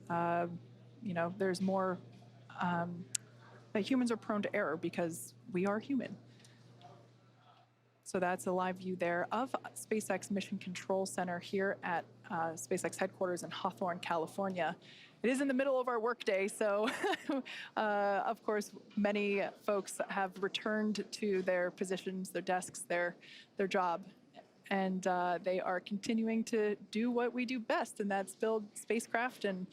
Speaker 1: there's more that humans are prone to error because we are human. So that's a live view there of SpaceX Mission Control Center here at SpaceX headquarters in Hawthorne, California. It is in the middle of our workday, so of course, many folks have returned to their positions, their desks, their job, and they are continuing to do what we do best, and that's build spacecraft and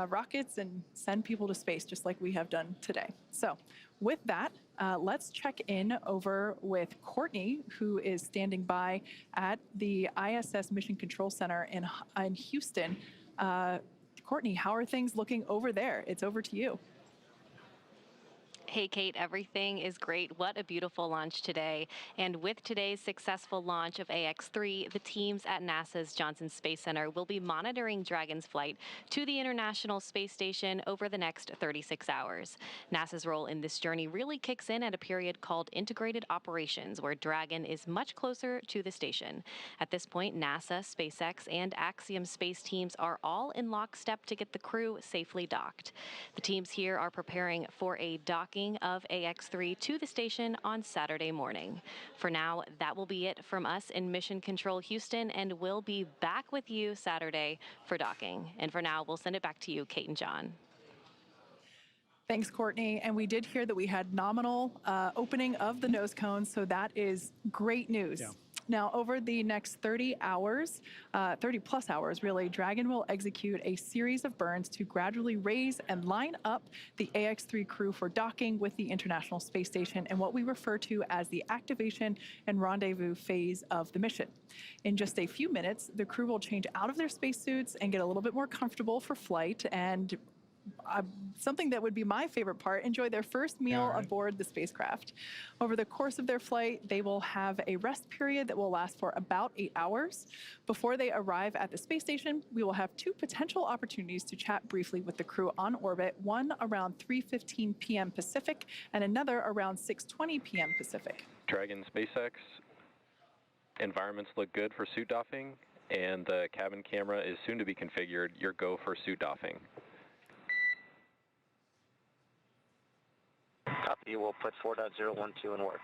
Speaker 1: rockets and send people to space, just like we have done today. So with that, let's check in over with Courtney, who is standing by at the ISS Mission Control Center in Houston. Courtney, how are things looking over there? It's over to you.
Speaker 2: Hey, Kate, everything is great. What a beautiful launch today. And with today's successful launch of AX-3, the teams at NASA's Johnson Space Center will be monitoring Dragon's flight to the International Space Station over the next 36 hours. NASA's role in this journey really kicks in at a period called Integrated Operations, where Dragon is much closer to the station. At this point, NASA, SpaceX, and Axiom Space teams are all in lockstep to get the crew safely docked. The teams here are preparing for a docking of AX-3 to the station on Saturday morning. For now, that will be it from us in Mission Control Houston, and we'll be back with you Saturday for docking. And for now, we'll send it back to you, Kate and John.
Speaker 1: Thanks, Courtney. And we did hear that we had nominal opening of the nose cone, so that is great news.
Speaker 3: Yeah.
Speaker 1: Now, over the next 30 hours, 30 plus hours really, Dragon will execute a series of burns to gradually raise and line up the AX-3 crew for docking with the International Space Station and what we refer to as the activation and rendezvous phase of the mission. In just a few minutes, the crew will change out of their spacesuits and get a little bit more comfortable for flight, and something that would be my favorite part, enjoy their first meal aboard the spacecraft. Over the course of their flight, they will have a rest period that will last for about 8 hours. Before they arrive at the space station, we will have 2 potential opportunities to chat briefly with the crew on orbit, one around 3:15 p.m. Pacific and another around 6:20 p.m. Pacific.
Speaker 5: Dragon SpaceX, environments look good for suit doffing, and the cabin camera is soon to be configured. You're go for suit doffing.
Speaker 18: Copy, we'll put 4.012 in work.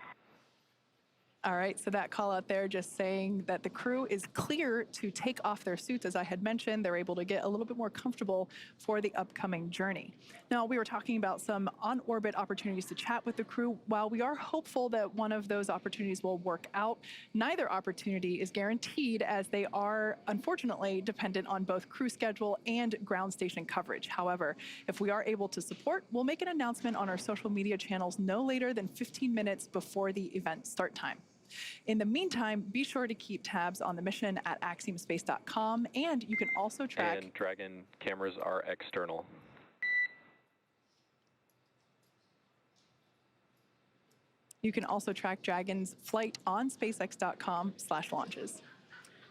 Speaker 1: All right, so that call out there just saying that the crew is clear to take off their suits. As I had mentioned, they're able to get a little bit more comfortable for the upcoming journey. Now, we were talking about some on-orbit opportunities to chat with the crew. While we are hopeful that one of those opportunities will work out, neither opportunity is guaranteed, as they are unfortunately dependent on both crew schedule and ground station coverage. However, if we are able to support, we'll make an announcement on our social media channels no later than 15 minutes before the event start time. In the meantime, be sure to keep tabs on the mission at axiomspace.com, and you can also track...
Speaker 5: And Dragon cameras are external.
Speaker 1: You can also track Dragon's flight on spacex.com/launches.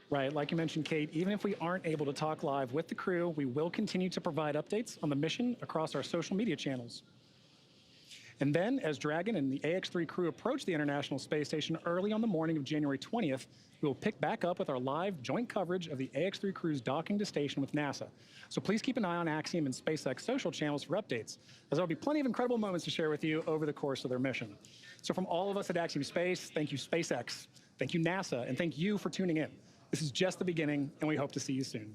Speaker 3: Right, like you mentioned, Kate, even if we aren't able to talk live with the crew, we will continue to provide updates on the mission across our social media channels. And then, as Dragon and the AX-3 crew approach the International Space Station early on the morning of January 20th, we will pick back up with our live joint coverage of the AX-3 crew's docking to station with NASA. So please keep an eye on Axiom and SpaceX social channels for updates, as there will be plenty of incredible moments to share with you over the course of their mission. So from all of us at Axiom Space, thank you SpaceX, thank you NASA, and thank you for tuning in. This is just the beginning, and we hope to see you soon.